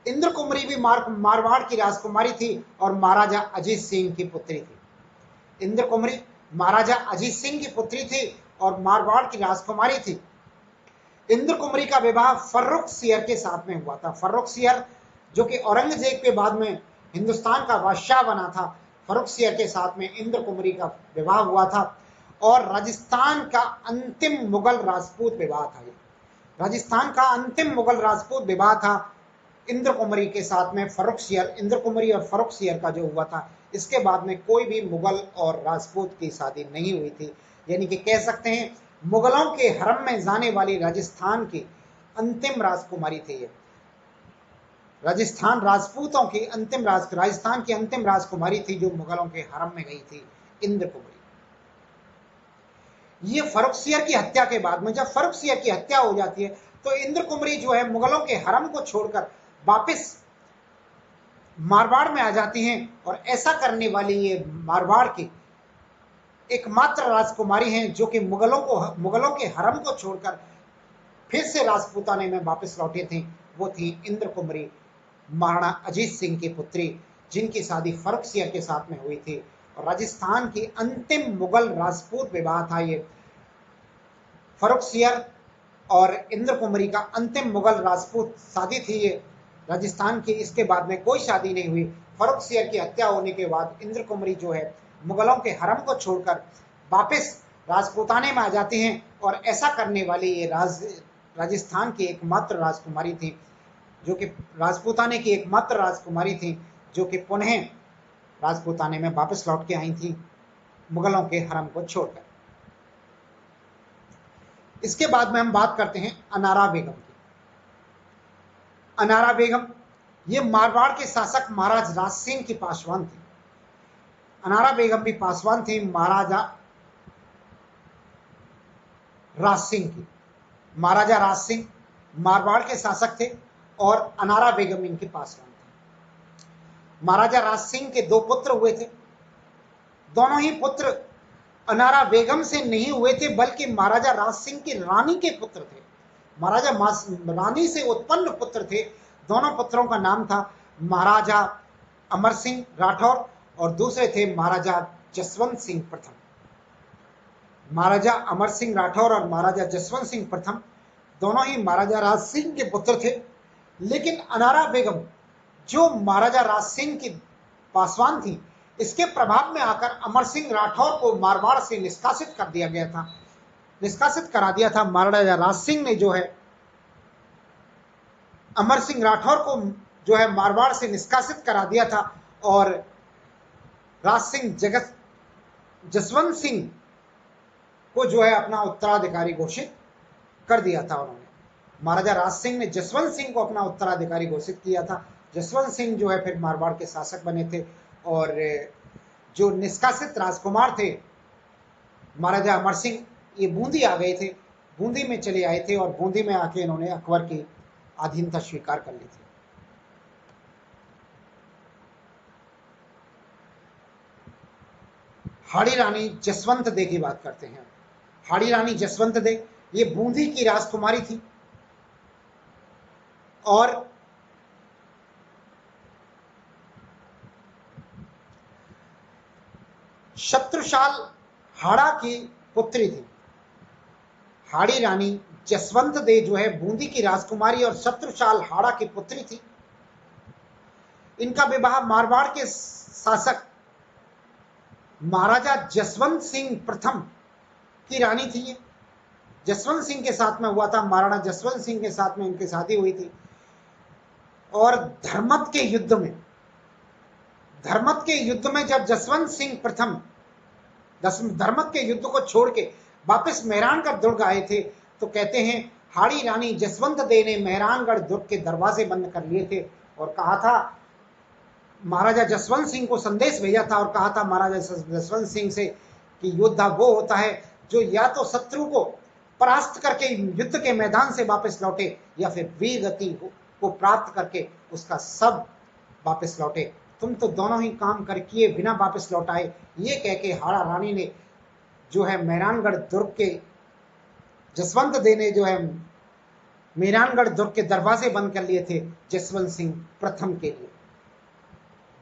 इंद्र कुमारी भी मारवाड़ की राजकुमारी थी और महाराजा अजीत सिंह की पुत्री थी। इंद्र कुमारी महाराजा अजीत सिंह की पुत्री थी और मारवाड़ की राजकुमारी थी। इंद्र कुमारी का विवाह फर्रुखसियर के साथ में हुआ था। फर्रुखसियर जो कि औरंगजेब के बाद में हिंदुस्तान का बादशाह बना था, फर्रुखसियर के साथ में इंद्र कुमारी का विवाह हुआ था। और राजस्थान का अंतिम मुगल राजपूत विवाह था। राजस्थान का अंतिम मुगल राजपूत विवाह था इंद्र कुमारी के साथ में फर्रुखसियर। इंद्र कुमारी और फर्रुखसियर का जो हुआ था, इसके बाद में कोई भी मुगल और राजपूत की शादी नहीं हुई थी। यानी कि कह सकते हैं मुगलों के हरम में जाने वाली राजस्थान की अंतिम राजकुमारी थी ये। राजस्थान राजपूतों की अंतिम राजस्थान की अंतिम राजकुमारी थी जो मुगलों के हरम में गई थी, इंद्र कुमारी। ये फर्रुखसियर की हत्या के बाद में, जब फर्रुखसियर की हत्या हो जाती है, तो इंद्र कुमारी जो है मुगलों के हरम को छोड़कर वापस मारवाड़ में आ जाती हैं। और ऐसा करने वाली ये मारवाड़ की एकमात्र राजकुमारी हैं जो कि मुगलों के हरम को छोड़कर फिर से राजपूताने में वापस लौटे थे। वो थी इंद्र कुमारी, महाराणा अजीत सिंह की पुत्री, जिनकी शादी फर्रुखसियर के साथ में हुई थी। और राजस्थान की अंतिम मुगल राजपूत विवाह था ये। फर्रुखसियर और इंद्र कुमारी का अंतिम मुगल राजपूत शादी थी ये राजस्थान की। इसके बाद में कोई शादी नहीं हुई। फर्रुखसियर की हत्या होने के बाद इंद्र कुमारी जो है मुगलों के हरम को छोड़कर वापस राजपूताने में आ जाती हैं। और ऐसा करने वाली ये राजस्थान की एकमात्र राजकुमारी थी जो कि राजपूताने की एकमात्र राजकुमारी थी, जो कि पुनः राजपूताने में वापस लौट के आई थी मुगलों के हरम को छोड़कर। इसके बाद में हम बात करते हैं अनारा बेगम की। अनारा बेगम ये मारवाड़ के शासक महाराज राज सिंह की पासवान थी। अनारा बेगम भी पासवान थी महाराजा राज सिंह की। महाराजा राज सिंह मारवाड़ के शासक थे और अनारा बेगम इनके पासवान थे। महाराजा राज सिंह के दो पुत्र हुए थे। दोनों ही पुत्र अनारा बेगम से नहीं हुए थे, बल्कि महाराजा राज सिंह की रानी के पुत्र थे। महाराजा रानी से उत्पन्न पुत्र थे। दोनों पुत्रों का नाम था महाराजा अमर सिंह राठौर और दूसरे थे महाराजा जसवंत सिंह प्रथम। महाराजा अमर सिंह राठौर और महाराजा जसवंत सिंह प्रथम दोनों ही महाराजा राज सिंह के पुत्र थे। लेकिन अनारा बेगम जो महाराजा राज सिंह की पासवान थी, इसके प्रभाव में आकर अमर सिंह राठौर को मारवाड़ से निष्कासित कर दिया गया था, निष्कासित करा दिया था। महाराजा राज सिंह ने जो है अमर सिंह राठौर को जो है मारवाड़ से निष्कासित करा दिया था और राज सिंह जसवंत सिंह को जो है अपना उत्तराधिकारी घोषित कर दिया था। उन्होंने महाराजा राज सिंह ने जसवंत सिंह को अपना उत्तराधिकारी घोषित किया था। जसवंत सिंह जो है फिर मारवाड़ के शासक बने थे और जो निष्कासित राजकुमार थे महाराजा अमर सिंह, ये बूंदी आ गए थे, बूंदी में चले आए थे और बूंदी में आके इन्होंने अकबर की अधीनता स्वीकार कर ली थी। हाड़ी रानी जसवंत दे की बात करते हैं। हाड़ी रानी जसवंत दे ये बूंदी की राजकुमारी थी और शत्रुशाल हाड़ा की पुत्री थी। हाड़ी रानी जसवंत दे जो है बूंदी की राजकुमारी और शत्रुशाल हाड़ा की पुत्री थी। इनका विवाह मारवाड़ के शासक महाराजा जसवंत सिंह प्रथम की रानी थी। जसवंत सिंह के साथ में हुआ था, महाराणा जसवंत सिंह के साथ में इनकी शादी हुई थी। और धर्मत के युद्ध में जब जसवंत सिंह प्रथम धर्मत के युद्ध को छोड़ के वापस मेहरानगढ़ दुर्ग आए थे, तो कहते हैं हाड़ी रानी जसवंत दे ने मेहरानगढ़ दुर्ग के दरवाजे बंद कर लिए थे और कहा था, महाराजा जसवंत सिंह को संदेश भेजा था और कहा था महाराजा जसवंत सिंह से कि योद्धा वो होता है जो या तो शत्रु को परास्त करके युद्ध के मैदान से वापस लौटे या फिर वीर गति को प्राप्त करके उसका सब वापस लौटे। तुम तो दोनों ही काम कर किए बिना वापस लौटाए। ये कह के हाड़ा रानी ने जो है मेहरानगढ़ दुर्ग के जसवंत दे ने जो है मेहरानगढ़ दुर्ग के दरवाजे बंद कर लिए थे जसवंत सिंह प्रथम के लिए,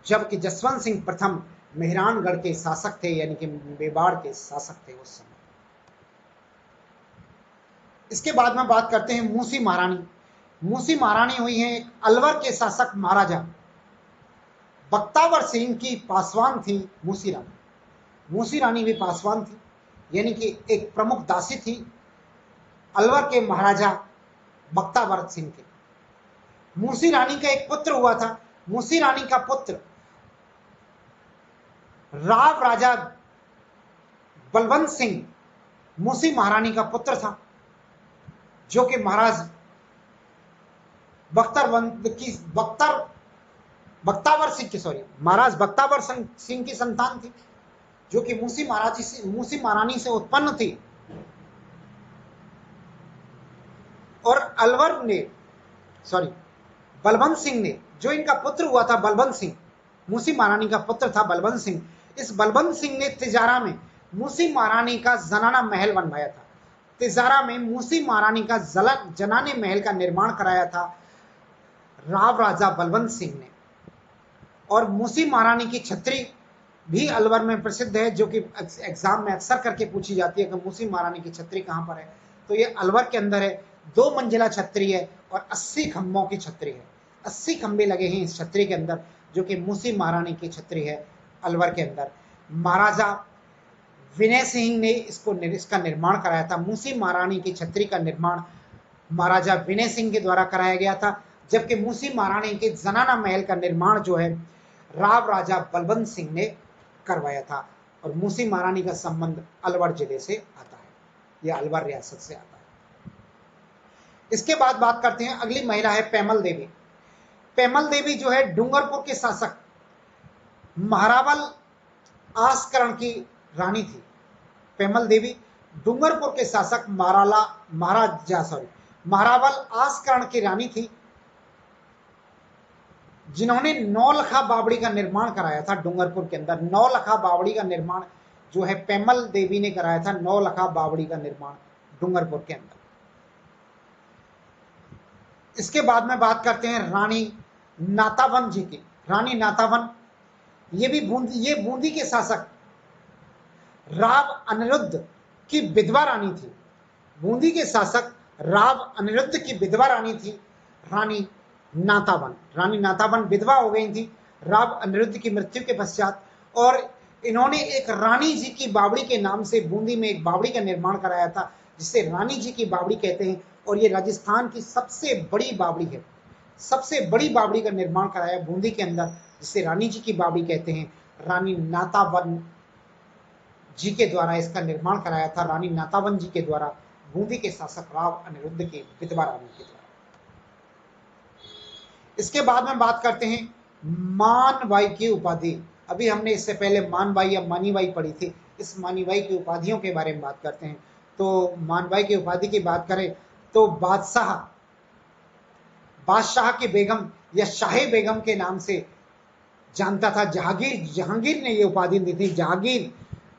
जबकि जसवंत सिंह प्रथम मेहरानगढ़ के शासक थे, यानी कि मेवाड़ के शासक थे उस समय। इसके बाद में बात करते हैं मूसी महारानी। मूसी महारानी हुई हैं एक अलवर के शासक महाराजा बख्तावर सिंह की पासवान थी मूसी रानी। मूसी रानी भी पासवान थी, यानी कि एक प्रमुख दासी थी अलवर के महाराजा बख्तावर सिंह के। मूसी रानी का एक पुत्र हुआ था। मूसी रानी का पुत्र राव राजा बलवंत सिंह मूसी महारानी का पुत्र था, जो कि महाराज बख्तावर सिंह की संतान थी, जो कि मूसी महारानी से उत्पन्न थी। और बलवंत सिंह ने, जो इनका पुत्र हुआ था बलवंत सिंह, मूसी महारानी का पुत्र था बलवंत सिंह। इस बलवंत सिंह ने तिजारा में मूसी महारानी का जनाना महल बनवाया था। तिजारा में मूसी महारानी का जनाने महल का निर्माण कराया था राव राजा बलवंत सिंह ने। और मूसी महारानी की छतरी भी अलवर में प्रसिद्ध है, जो कि एग्जाम में अक्सर करके पूछी जाती है कि मूसी महारानी की छतरी कहाँ पर है। तो ये अलवर के अंदर है, 2 मंजिला छतरी है और 80 खंभों की छतरी है। 80 खंभे लगे हैं इस छतरी के अंदर, जो कि मूसी महारानी की छतरी है अलवर के अंदर। महाराजा विनय सिंह ने इसका निर्माण कराया था। मूसी महारानी की छतरी का निर्माण महाराजा विनय सिंह के द्वारा कराया गया था, जबकि मूसी महारानी के जनाना महल का निर्माण जो है राव राजा बलवंत सिंह ने करवाया था। और मूसी महारानी का संबंध अलवर जिले से आता है, यह अलवर रियासत से आता है। इसके बाद बात करते हैं, अगली महिला है पेमल देवी। पेमल देवी जो है डूंगरपुर के शासक महारावल आस्करण की रानी थी। पेमल देवी डूंगरपुर के शासक महारावल आस्करण की रानी थी, जिन्होंने नौलखा बावड़ी का निर्माण कराया था। डूंगरपुर के अंदर नौलखा बावड़ी का निर्माण जो है पेमल देवी ने कराया था। नौलखा बावड़ी का निर्माण डूंगरपुर के अंदर। इसके बाद में बात करते हैं रानी नातावन जी की। रानी नातावन ये बूंदी के शासक राव अनिरुद्ध की विधवा रानी थी। बूंदी के शासक राव अनिरुद्ध की विधवा रानी थी रानी नातावन। रानी नातावन विधवा हो गई थी राव अनिरुद्ध की मृत्यु के पश्चात, और इन्होंने एक रानी जी की बावड़ी के नाम से बूंदी में एक बावड़ी का निर्माण कराया था, जिसे रानी जी की बावड़ी कहते हैं। और ये राजस्थान की सबसे बड़ी बावड़ी है। सबसे बड़ी बावड़ी का निर्माण कराया बूंदी के अंदर, जिसे रानी जी की बावड़ी कहते हैं। रानी नातावन जी के द्वारा इसका निर्माण कराया था, रानी नातावन जी के द्वारा, बूंदी के शासक राव अनिरुद्ध की विधवा रानी के द्वारा। इसके बाद में बात करते हैं मानबाई की उपाधि। अभी हमने इससे पहले मानबाई या मानीबाई पढ़ी थी, इस मानीबाई की उपाधियों के बारे में बात करते हैं। तो मानबाई की उपाधि की बात करें तो बादशाह की बेगम या शाही बेगम के नाम से जानता था। जहांगीर ने ये उपाधि दी थी।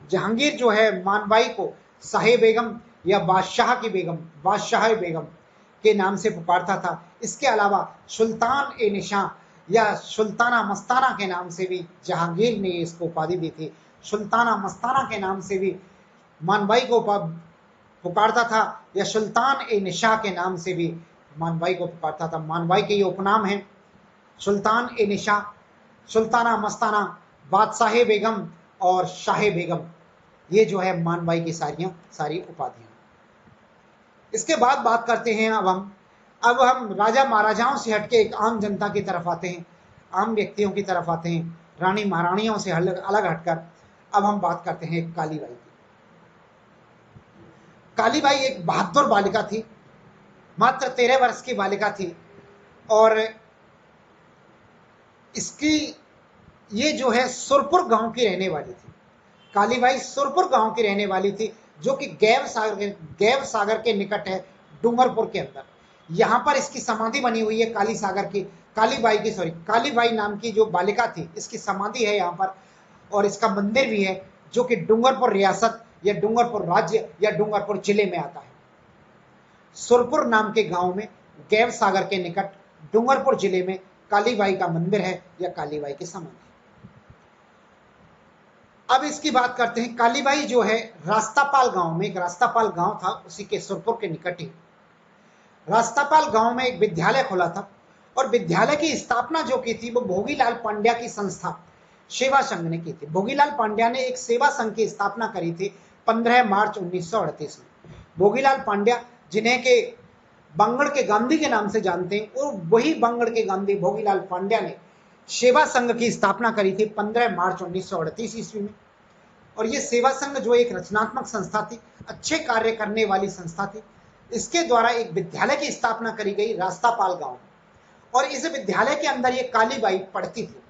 जहांगीर जो है मानबाई को शाही बेगम या बादशाह बेगम के नाम से पुकारता था। इसके अलावा सुल्तान ए निशां या सुल्ताना मस्ताना के नाम से भी जहांगीर ने इसको उपाधि दी थी। सुल्ताना मस्ताना के नाम से भी मानबाई को पुकारता था, या सुल्तान ए निशां के नाम से भी मानबाई को पुकारता था। मानबाई के ये उपनाम हैं सुल्तान ए निशां, सुल्ताना मस्ताना, बादशाह बेगम और शाही बेगम। ये जो है मानबाई की सारी उपाधियां। इसके बाद बात करते हैं अब हम राजा महाराजाओं से हटके एक आम जनता की तरफ आते हैं, आम व्यक्तियों की तरफ आते हैं, रानी महारानियों से अलग हटकर। अब हम बात करते हैं कालीबाई की। कालीबाई एक बहादुर बालिका थी, मात्र 13 वर्ष की बालिका थी, और इसकी ये जो है सुरपुर गांव की रहने वाली थी। कालीबाई सुरपुर गांव की रहने वाली थी, जो कि गैव सागर के निकट है, डूंगरपुर के अंदर। यहाँ पर इसकी समाधि बनी हुई है कालीबाई नाम की जो बालिका थी, इसकी समाधि है यहाँ पर, और इसका मंदिर भी है, जो कि डूंगरपुर रियासत या डूंगरपुर राज्य या डूंगरपुर जिले में आता है। सुरपुर नाम के गांव में गैव सागर के निकट डूंगरपुर जिले में कालीबाई का मंदिर है या कालीबाई की समाधि। अब इसकी बात करते हैं। कालीबाई जो है रास्तापाल गांव में, एक रास्तापाल गांव था, उसी के सुरपुर के निकट ही रास्तापाल गांव में एक विद्यालय खोला था, और विद्यालय की स्थापना जो की थी वो भोगीलाल पांड्या की संस्था सेवा संघ ने की थी। भोगीलाल पांड्या ने एक सेवा संघ की स्थापना करी थी 15 मार्च 1938 में। भोगीलाल पांड्या, जिन्हें के बंगड़ के गांधी के नाम से जानते हैं, और वही बंगड़ के गांधी भोगीलाल पांड्या ने सेवा संघ की स्थापना करी थी 15 मार्च 1938 ईस्वी में। और ये सेवा संघ जो एक रचनात्मक संस्था थी, अच्छे कार्य करने वाली संस्था थी। इसके द्वारा एक विद्यालय की स्थापना करी गई रास्तापाल गांव में, और इस विद्यालय के अंदर ये कालीबाई पढ़ती थी।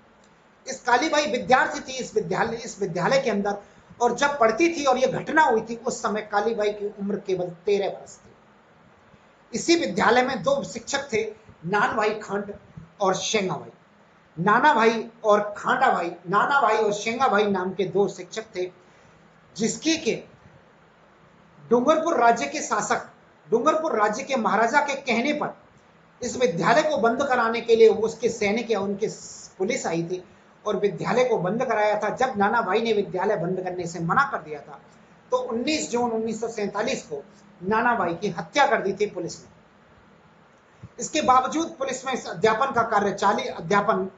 इस कालीबाई विद्यार्थी थी इस विद्यालय के अंदर, और जब पढ़ती थी और ये घटना हुई थी, उस समय कालीबाई की उम्र केवल 13 वर्ष थी। इसी विद्यालय में 2 शिक्षक थे, नान भाई खंड और शेंगा भाई। नाना भाई और शेंगा भाई नाम के 2 शिक्षक थे, जिसके के डूंगरपुर राज्य के शासक, डूंगरपुर राज्य के महाराजा के कहने पर इस विद्यालय को बंद कराने के लिए उसके सैनिक या उनके पुलिस आई थी और विद्यालय को बंद कराया था। जब नाना भाई ने विद्यालय बंद करने से मना कर दिया था, तो 19 जून 1947 को नाना भाई की हत्या कर दी थी पुलिस ने। इसके बावजूद पुलिस में इस अध्यापन का कार्य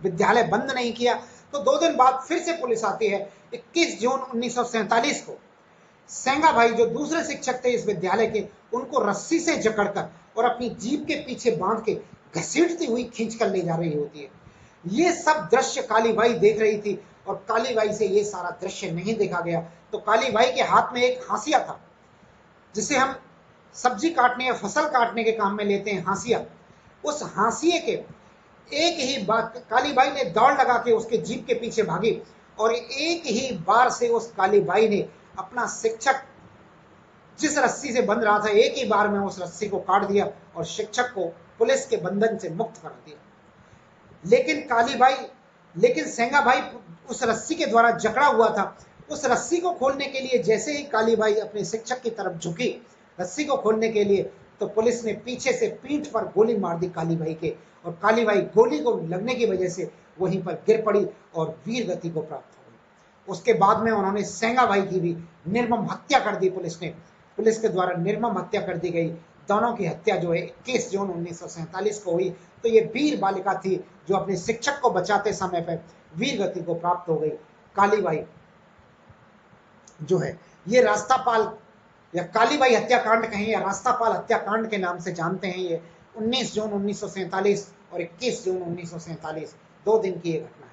विद्यालय बंद नहीं किया, तो 2 दिन बाद फिर से पुलिस आती है। 21 जून 1947 को सेंगा भाई, जो दूसरे शिक्षक थे इस विद्यालय के, उनको रस्सी से जकड़कर और अपनी जीप के पीछे बांध के घसीटती हुई खींच कर ले जा रही होती है। ये सब दृश्य काली बाई देख रही थी और काली बाई से ये सारा दृश्य नहीं देखा गया। तो काली बाई के हाथ में एक हांसिया था, जिसे हम सब्जी काटने या फसल काटने के काम में लेते हैं, हांसिया। उस हांसिए के एक ही बार काली बाई ने दौड़ लगा के उसके जीप के पीछे भागी और एक ही बार से उस काली बाई ने अपना शिक्षक जिस रस्सी से बंध रहा था, एक ही बार में उस रस्सी को काट दिया और शिक्षक को पुलिस के बंधन से मुक्त करा दिया। लेकिन सेंगा भाई उस रस्सी के द्वारा जकड़ा हुआ था। उस रस्सी को खोलने के लिए जैसे ही काली बाई अपने शिक्षक की तरफ झुकी रस्सी को खोलने के लिए, तो पुलिस ने पीछे से पीठ पर गोली मार दी काली बाई के, और काली बाई गोली को लगने की वजह से वहीं पर गिर पड़ी और वीर गति को प्राप्त हो गई। उसके बाद में उन्होंने सेंगा भाई की भी निर्मम हत्या कर दी। पुलिस के द्वारा निर्मम हत्या कर दी गई। दोनों की हत्या जो है 21 जून 1947 को हुई। तो ये वीर बालिका थी जो अपने शिक्षक को बचाते समय पर वीर गति को प्राप्त हो गई। काली बाई जो है ये रास्तापाल या काली बाई हत्याकांड कहें या रास्तापाल हत्याकांड के नाम से जानते हैं। ये 19 जून 1947 और 21 जून 1947 2 दिन की ये घटना है।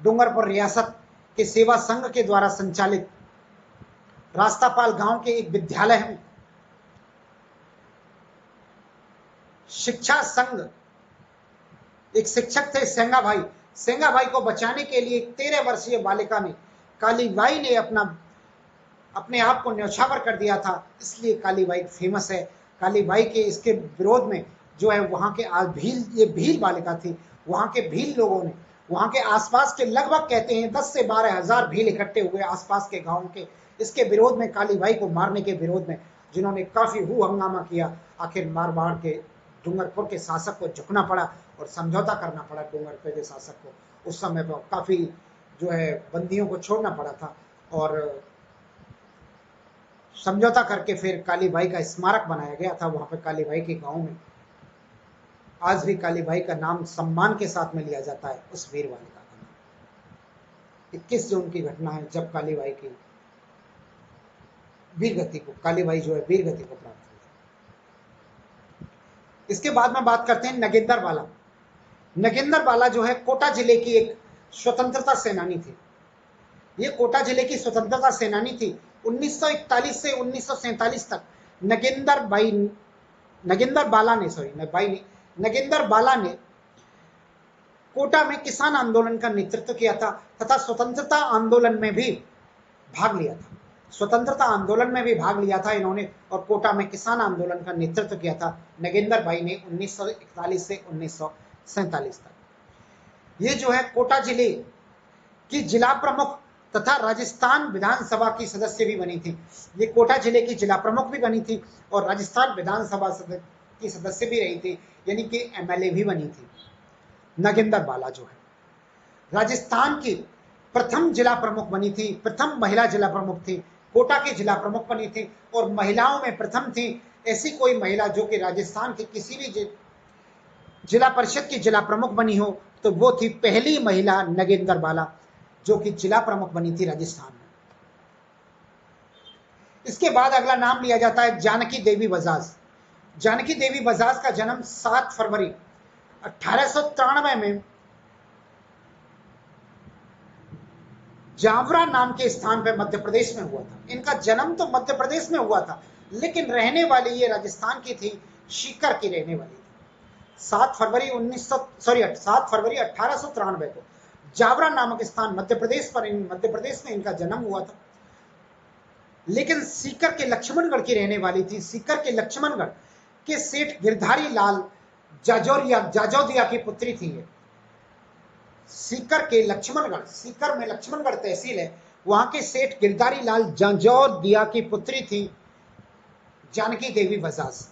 डूंगरपुर रियासत के सेवा संघ के द्वारा संचालित रास्तापाल गांव के एक विद्यालय में शिक्षा संघ एक शिक्षक थे सेंगा भाई को बचाने के लिए 13 वर्षीय बालिका ने काली बाई ने अपने आप को न्यौछावर कर दिया था, इसलिए काली बाई फेमस है। काली बाई के इसके विरोध में जो है वहां के भील बालिका थी। वहां के भील लोगों ने वहां के आसपास के लगभग कहते हैं 10 से 12 हजार भील इकट्ठे हुए आसपास के गांव के, इसके विरोध में, काली बाई को मारने के विरोध में, जिन्होंने काफी हू हंगामा किया। आखिर मारवाड़ के डूंगरपुर के शासक को झुकना पड़ा और समझौता करना पड़ा डूंगरपुर के शासक को। उस समय पर काफी जो है बंदियों को छोड़ना पड़ा था और समझौता करके फिर काली बाई का स्मारक बनाया गया था। वहां पे काली बाई के गांव में आज भी काली बाई का नाम सम्मान के साथ में लिया जाता है, उस वीर बालिका का नाम। 21 जून की घटना है जब काली बाई की काली बाई जो है वीर गति को प्राप्त हुई। इसके बाद में बात करते हैं नगेंद्र बाला। नगेंद्र बाला जो है कोटा जिले की एक स्वतंत्रता सेनानी थी। ये कोटा जिले की स्वतंत्रता सेनानी थी। 1941 से 1947 तक नगेंद्र बाला ने कोटा में किसान आंदोलन का नेतृत्व किया था तथा स्वतंत्रता आंदोलन में भी भाग लिया था इन्होंने, और कोटा में किसान आंदोलन का नेतृत्व किया था नगेंद्र बाई ने 1941 से 1947 तक। ये जो है कोटा जिले की जिला प्रमुख तथा राजस्थान विधानसभा की सदस्य भी बनी थी। ये कोटा जिले की जिला प्रमुख भी बनी थी और राजस्थान विधानसभा की सदस्य भी रही थी, यानी कि एमएलए भी बनी थी। नगेंद्र बाला जो है राजस्थान की प्रथम जिला प्रमुख बनी थी, प्रथम महिला जिला प्रमुख थी, कोटा की जिला प्रमुख बनी थी और महिलाओं में प्रथम थी। ऐसी कोई महिला जो कि राजस्थान की किसी भी जिला परिषद की जिला प्रमुख बनी हो तो वो थी पहली महिला नगेंद्र बाला, जो कि जिला प्रमुख बनी थी राजस्थान में। इसके बाद अगला नाम लिया जाता है जानकी देवी बजाज। जानकी देवी बजाज का जन्म 7 फरवरी 1893 में जावरा नाम के स्थान पर मध्य प्रदेश में हुआ था। इनका जन्म तो मध्य प्रदेश में हुआ था, लेकिन रहने वाली ये राजस्थान की थी, सीकर की रहने वाली थी। 7 फरवरी 1893 को जावरा नामक स्थान मध्य प्रदेश में इनका जन्म हुआ था। लेकिन सीकर के लक्ष्मणगढ़ की रहने वाली थी। सीकर के लक्ष्मणगढ़ के सेठ गिरधारी लाल जाजौदिया की पुत्री थी ये। सीकर में लक्ष्मणगढ़ तहसील है, वहां के सेठ गिरधारी लाल जाजौदिया की पुत्री थी जानकी देवी बजाज।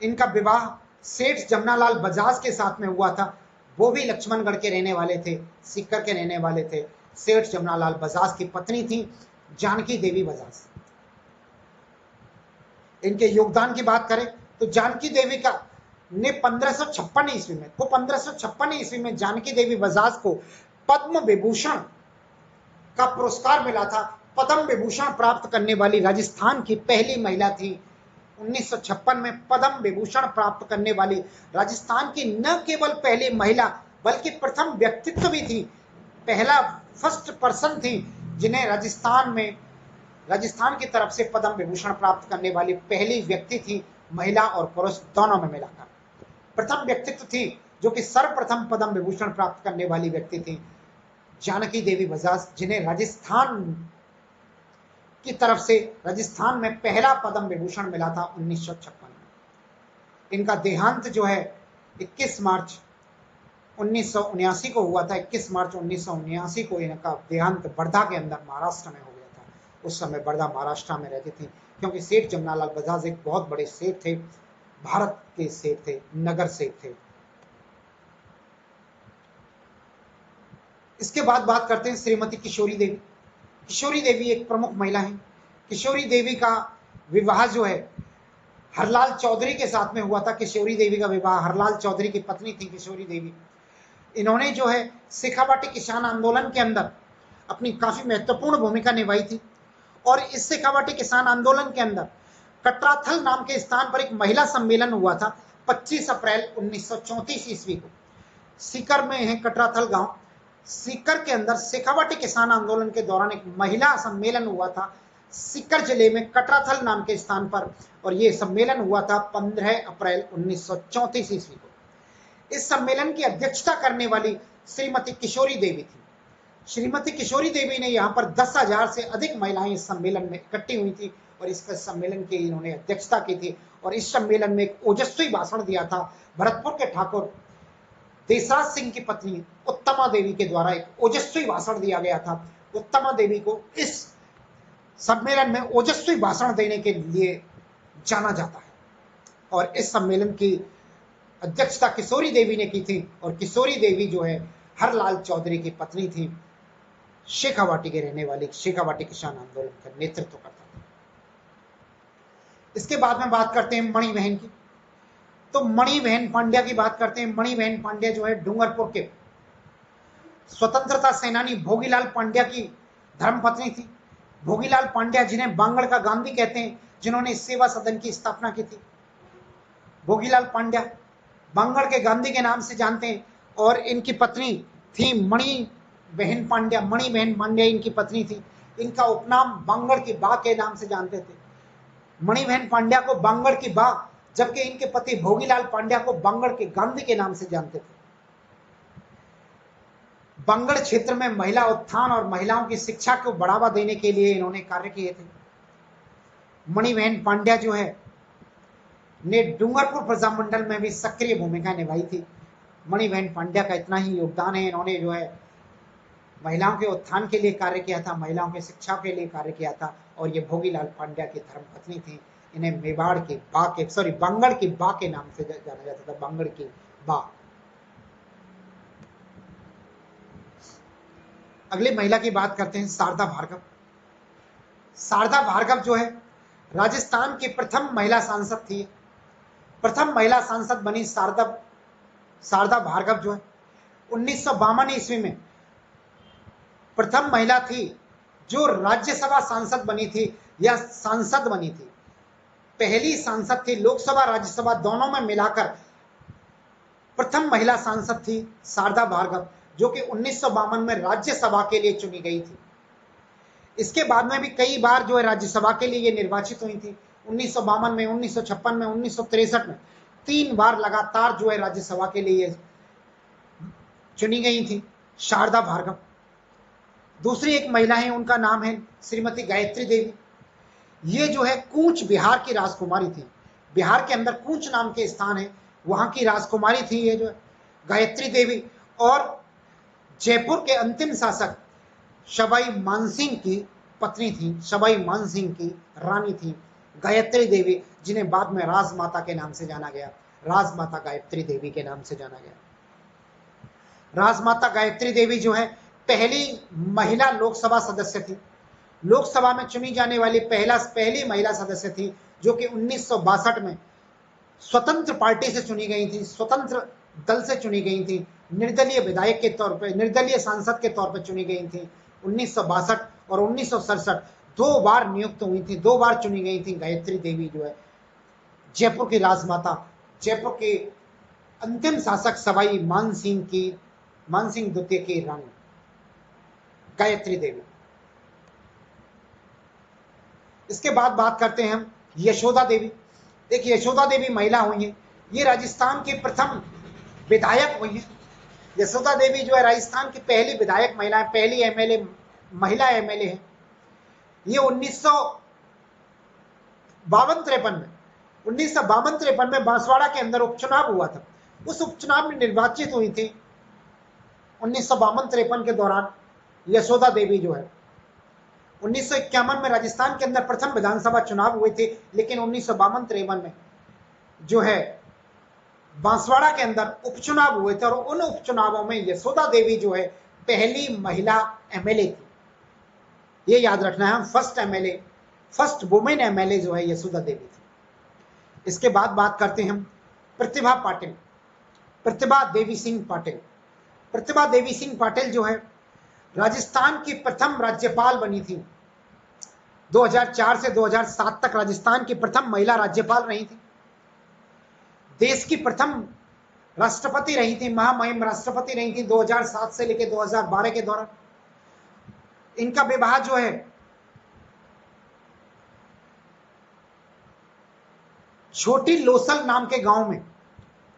इनका विवाह सेठ जमनालाल बजाज के साथ में हुआ था। वो भी लक्ष्मणगढ़ के रहने वाले थे, सीकर के रहने वाले थे। सेठ जमनालाल बजाज की पत्नी थी जानकी देवी बजाज। इनके योगदान की बात करें तो जानकी देवी का ने 1556 ईस्वी में जानकी देवी बजाज को पद्म विभूषण का पुरस्कार मिला था। पद्म विभूषण प्राप्त करने वाली राजस्थान की पहली महिला थी 1956 में पद्म विभूषण प्राप्त करने वाली राजस्थान की न केवल पहली महिला बल्कि प्रथम व्यक्तित्व भी थी, पहला फर्स्ट पर्सन थी जिन्हें राजस्थान की तरफ से पद्म विभूषण प्राप्त करने वाली पहली व्यक्ति थी, महिला और पुरुष दोनों में मिलाकर प्रथम व्यक्तित्व थी जो कि सर्वप्रथम पद्म विभूषण प्राप्त करने वाली व्यक्ति थी जानकी देवी बजाज, जिन्हें राजस्थान की तरफ से राजस्थान में पहला पद्म विभूषण मिला था 1956 में। इनका देहांत जो है 21 मार्च 1979 को हुआ था। 21 मार्च 1979 को इनका देहांत वर्धा के अंदर महाराष्ट्र में हो गया था। उस समय वर्धा महाराष्ट्र में रहती थी, क्योंकि सेठ जमनालाल बजाज एक बहुत बड़े सेठ थे, भारत के सेठ थे, नगर सेठ थे। इसके बाद बात करते हैं श्रीमती किशोरी देवी। किशोरी देवी एक प्रमुख महिला है। किशोरी देवी का विवाह जो है हरलाल चौधरी के साथ में हुआ था। किशोरी देवी का विवाह हरलाल चौधरी की पत्नी थी किशोरी देवी। इन्होंने जो है शेखावाटी किसान आंदोलन के अंदर अपनी काफी महत्वपूर्ण भूमिका निभाई थी, और इस शेखावाटी किसान आंदोलन के अंदर कटराथल नाम के स्थान पर एक महिला सम्मेलन हुआ था 25 अप्रैल 1934 ईस्वी को। सीकर में है कटराथल गांव। सीकर के अंदर शेखावाटी किसान आंदोलन के दौरान एक महिला सम्मेलन हुआ था सीकर जिले में कटराथल नाम के स्थान पर, और यह सम्मेलन हुआ था 15 अप्रैल 1934 ईस्वी को। इस सम्मेलन की अध्यक्षता करने वाली श्रीमती किशोरी देवी थी। श्रीमती किशोरी देवी ने यहाँ पर 10,000 से अधिक महिलाएं इस सम्मेलन में इकट्ठी हुई थी, और इस सम्मेलन की इन्होंने अध्यक्षता की थी, और इस सम्मेलन में एक ओजस्वी भाषण दिया था भरतपुर के ठाकुर देसराज सिंह की पत्नी उत्तमा देवी के द्वारा एक ओजस्वी भाषण दिया गया था। उत्तमा देवी को इस सम्मेलन में ओजस्वी भाषण देने के लिए जाना जाता है, और इस सम्मेलन की अध्यक्षता किशोरी देवी ने की थी, और किशोरी देवी जो है हरलाल चौधरी की पत्नी थी, शेखावाटी के रहने वाली, शेखावाटी किसान आंदोलन का नेतृत्व करता था। इसके बाद में बात करते हैं मणि बहन की। तो मणि बहन पांड्या की बात करते हैं। मणि बहन पांड्या जो है डूंगरपुर के स्वतंत्रता सेनानी भोगीलाल पांड्या की धर्मपत्नी थी। भोगीलाल पांड्या, जिन्हें बांगड़ का गांधी कहते हैं, जिन्होंने सेवा सदन की स्थापना की थी। भोगीलाल पांड्या बांगड़ के गांधी के नाम से जानते हैं, और इनकी पत्नी थी मणि बहन पांड्या। मणि बहन पांड्या इनकी पत्नी थी। इनका उपनाम बांगड़ की बा के नाम से जानते थे। मणि बहन पांड्या को बांगड़ की बा, जबकि इनके पति भोगीलाल पांड्या को बांगड़ के गांधी के नाम से जानते थे। बांगड़ क्षेत्र में महिला उत्थान और महिलाओं की शिक्षा को बढ़ावा देने के लिए इन्होंने कार्य किए थे। मणि बहन पांड्या जो है ने डूंगरपुर प्रजामंडल में भी सक्रिय भूमिका निभाई थी। मणि बहन पांड्या का इतना ही योगदान है, इन्होंने जो है महिलाओं के उत्थान के लिए कार्य किया था, महिलाओं की शिक्षा के लिए कार्य किया था, और ये भोगीलाल पांड्या की धर्मपत्नी थी। इन्हें मेवाड़ की बा के बांगड़ की बा के नाम से जाना जाता था, बांगड़ की बा। अगली महिला की बात करते हैं शारदा भार्गव। शारदा भार्गव जो है राजस्थान की प्रथम महिला सांसद थी। प्रथम महिला सांसद बनी शारदा भार्गव जो है 1952 ईस्वी में प्रथम महिला थी जो राज्यसभा सांसद बनी थी या सांसद बनी थी। पहली सांसद थी, लोकसभा राज्यसभा दोनों में मिलाकर प्रथम महिला सांसद थी शारदा भार्गव, जो कि 1952 में राज्यसभा के लिए चुनी गई थी। इसके बाद में भी कई बार जो है राज्यसभा के लिए ये निर्वाचित हुई थी। 1952 में, 1956 में, 1963 में 3 बार लगातार जो है राज्यसभा के लिए चुनी गई थी शारदा भार्गव। दूसरी एक महिला है, उनका नाम है श्रीमती गायत्री देवी। ये जो है कूच बिहार की राजकुमारी थी। बिहार के अंदर कूच नाम के स्थान है, वहां की राजकुमारी थी ये जो है गायत्री देवी, और जयपुर के अंतिम शासक सवाई मानसिंह की पत्नी थी, सवाई मानसिंह की रानी थी गायत्री देवी, जिन्हें बाद में राजमाता के नाम से जाना गया, राजमाता गायत्री देवी के नाम से जाना गया। राजमाता गायत्री देवी जो है पहली महिला लोकसभा सदस्य थी। लोकसभा में चुनी जाने वाली पहली महिला सदस्य थी, जो कि 1962 में स्वतंत्र पार्टी से चुनी गई थी, स्वतंत्र दल से चुनी गई थी, निर्दलीय विधायक के तौर पर, निर्दलीय सांसद के तौर पर चुनी गई थी। 1962 और 1967 2 बार नियुक्त हुई थी, 2 बार चुनी गई थी गायत्री देवी जो है जयपुर की राजमाता, जयपुर के अंतिम शासक सवाई मान सिंह द्वितीय की रानी गायत्री देवी। इसके बाद बात करते हैं हम यशोदा देवी। देखिए यशोदा देवी महिला हुई हैं, ये राजस्थान की प्रथम विधायक हुई हैं। यशोदा देवी जो है राजस्थान की पहली विधायक महिला है, पहली एमएलए महिला एमएलए है। ये 1952-53 में बांसवाड़ा के अंदर उपचुनाव हुआ था। उस उपचुनाव में निर्वाचित हुई थी 1952-53 के दौरान यशोदा देवी जो है। 1951 में राजस्थान के अंदर प्रथम विधानसभा चुनाव हुए थे, लेकिन 1952-53 में जो है बांसवाड़ा के अंदर उपचुनाव हुए थे और उन उपचुनावों में यशोदा देवी जो है पहली महिला एमएलए थी। ये याद रखना है, फर्स्ट वुमेन एमएलए जो है यशोदा देवी थी। इसके बाद बात करते हैं हम प्रतिभा देवी सिंह पाटिल। प्रतिभा देवी सिंह पाटिल जो है राजस्थान की प्रथम राज्यपाल बनी थी। 2004 से 2007 तक राजस्थान की प्रथम महिला राज्यपाल रही थी। देश की प्रथम राष्ट्रपति रही थी, महामहिम राष्ट्रपति रही थी 2007 से लेकर 2012 के दौरान। इनका विवाह जो है छोटी लोसल नाम के गांव में,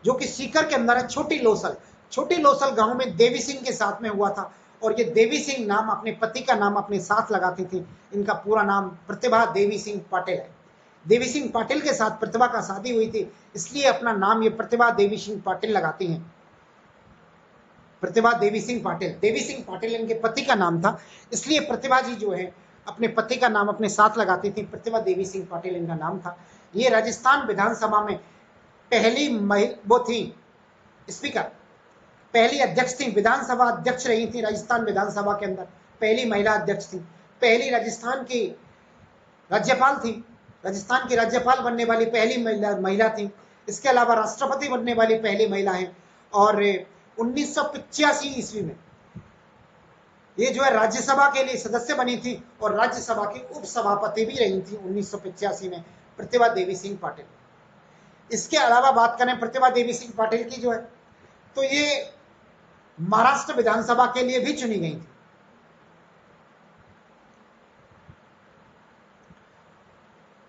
जो कि सीकर के अंदर है, छोटी लोसल गांव में देवी सिंह के साथ में हुआ था। और ये देवी सिंह नाम अपने पति का नाम अपने साथ लगाती थी। इनका पूरा नाम प्रतिभा देवी सिंह पाटिल है। देवी सिंह पाटिल के साथ प्रतिभा का शादी हुई थी, इसलिए अपना नाम ये प्रतिभा देवी सिंह पाटिल लगाती हैं। प्रतिभा देवी सिंह पाटिल इनके पति का नाम था, इसलिए प्रतिभा जी जो है अपने पति का नाम अपने साथ लगाती थी। प्रतिभा देवी सिंह पाटिल इनका नाम था। ये राजस्थान विधानसभा में पहली वो थी स्पीकर, पहली अध्यक्ष थी, विधानसभा अध्यक्ष रही थी राजस्थान विधानसभा के अंदर, पहली महिला अध्यक्ष थी, पहली राजस्थान की राज्यपाल थी, राजस्थान की राज्यपाल बनने वाली पहली महिला थी। इसके अलावा राष्ट्रपति बनने वाली पहली महिला है। और 1985 ईस्वी में ये जो है राज्यसभा के लिए सदस्य बनी थी और राज्यसभा की उपसभापति भी रही थी 1985 में प्रतिभा देवी सिंह पाटिल। इसके अलावा बात करें प्रतिभा देवी सिंह पाटिल की जो है, तो ये महाराष्ट्र विधानसभा के लिए भी चुनी गई थी।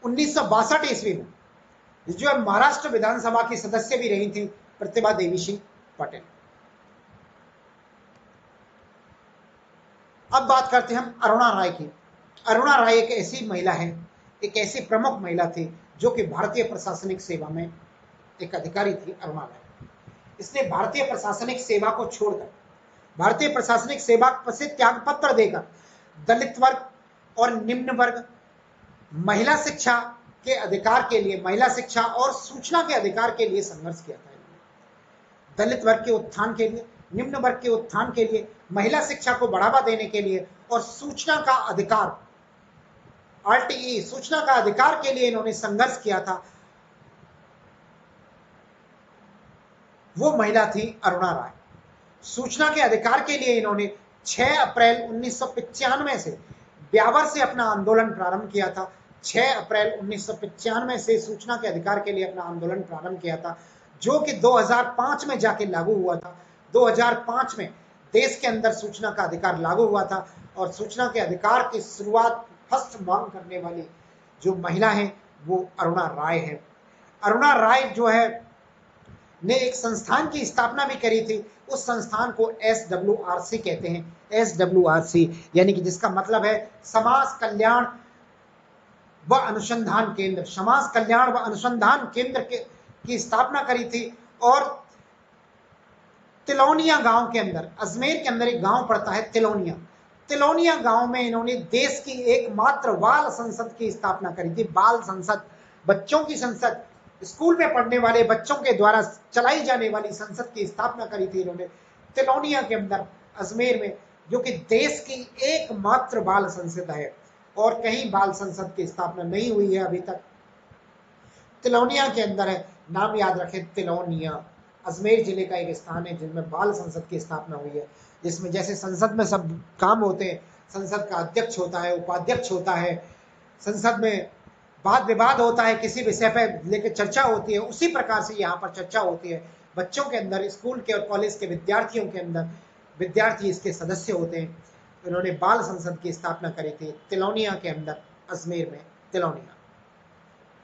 1962 ईस्वी में जो है महाराष्ट्र विधानसभा की सदस्य भी रही थी प्रतिभा देवी सिंह पाटिल। अब बात करते हैं हम अरुणा राय की। अरुणा राय एक ऐसी महिला है, एक ऐसी प्रमुख महिला थी जो कि भारतीय प्रशासनिक सेवा में एक अधिकारी थी। अरुणा राय, इसने भारतीय प्रशासनिक सेवा को छोड़कर भारतीय प्रशासनिक सेवा से त्याग पत्र देकर दलित वर्ग और निम्न वर्ग, महिला शिक्षा के अधिकार के लिए, महिला शिक्षा और सूचना के अधिकार के लिए संघर्ष किया था। दलित वर्ग के उत्थान के लिए, निम्न वर्ग के उत्थान के लिए, महिला शिक्षा को बढ़ावा देने के लिए और सूचना का अधिकार, आरटीई सूचना का अधिकार के लिए इन्होंने संघर्ष किया था। वो महिला थी अरुणा राय। सूचना के अधिकार के लिए इन्होंने 6 अप्रैल 1995 से ब्यावर से अपना आंदोलन प्रारंभ किया था। 6 अप्रैल 1995 से सूचना के अधिकार के लिए अपना आंदोलन प्रारंभ किया था, जो कि 2005 में जाके लागू हुआ था। 2005 में देश के अंदर सूचना का अधिकार लागू हुआ था और सूचना के अधिकार की शुरुआत फर्स्ट मांग करने वाली जो महिला है वो अरुणा राय है। अरुणा राय जो है ने एक संस्थान की स्थापना भी करी थी। उस संस्थान को SWRC कहते हैं। SWRC यानी कि जिसका मतलब है समाज कल्याण व अनुसंधान केंद्र। समाज कल्याण व अनुसंधान केंद्र की स्थापना करी थी। और तिलौनिया गांव के अंदर, अजमेर के अंदर एक गांव पड़ता है तिलौनिया गांव में इन्होंने देश की एकमात्र बाल संसद की स्थापना करी थी। बाल संसद, बच्चों की संसद, स्कूल में पढ़ने वाले बच्चों के द्वारा चलाई जाने वाली संसद की स्थापना करी थी इन्होंने तिलौनिया के अंदर अजमेर में, जो कि देश की एकमात्र बाल संसद है और कहीं बाल संसद की स्थापना नहीं हुई है अभी तक। तिलौनिया के अंदर है, नाम याद रखें तिलौनिया। अजमेर जिले का एक स्थान है जिनमें बाल संसद की स्थापना हुई है, जिसमें जैसे संसद में सब काम होते हैं, संसद का अध्यक्ष होता है, उपाध्यक्ष होता है, संसद में वाद विवाद होता है, किसी विषय पर लेकर चर्चा होती है, उसी प्रकार से यहाँ पर चर्चा होती है बच्चों के अंदर, स्कूल के और कॉलेज के विद्यार्थियों के अंदर। विद्यार्थी इसके सदस्य होते हैं। इन्होंने बाल संसद की स्थापना करी थी तिलौनिया के अंदर, अजमेर में तिलौनिया।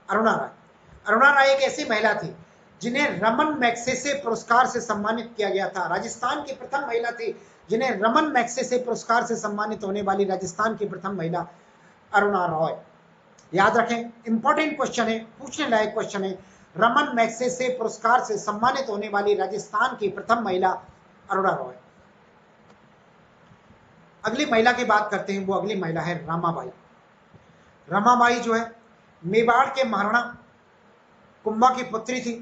अरुणा राय एक ऐसी महिला थी जिन्हें रमन मैग्सेसे पुरस्कार से सम्मानित किया गया था। राजस्थान की प्रथम महिला थी जिन्हें रमन मैग्सेसे पुरस्कार से सम्मानित होने वाली राजस्थान की प्रथम महिला अरुणा रॉय। याद रखें, इंपॉर्टेंट क्वेश्चन है, पूछने लायक क्वेश्चन है। रमन मैग्सेसे पुरस्कार से सम्मानित होने वाली राजस्थान की प्रथम महिला अरुणा रॉय। अगली महिला की बात करते हैं, वो अगली महिला है रमाबाई। रमाबाई जो है मेवाड़ के महाराणा कुंभा की पुत्री थी।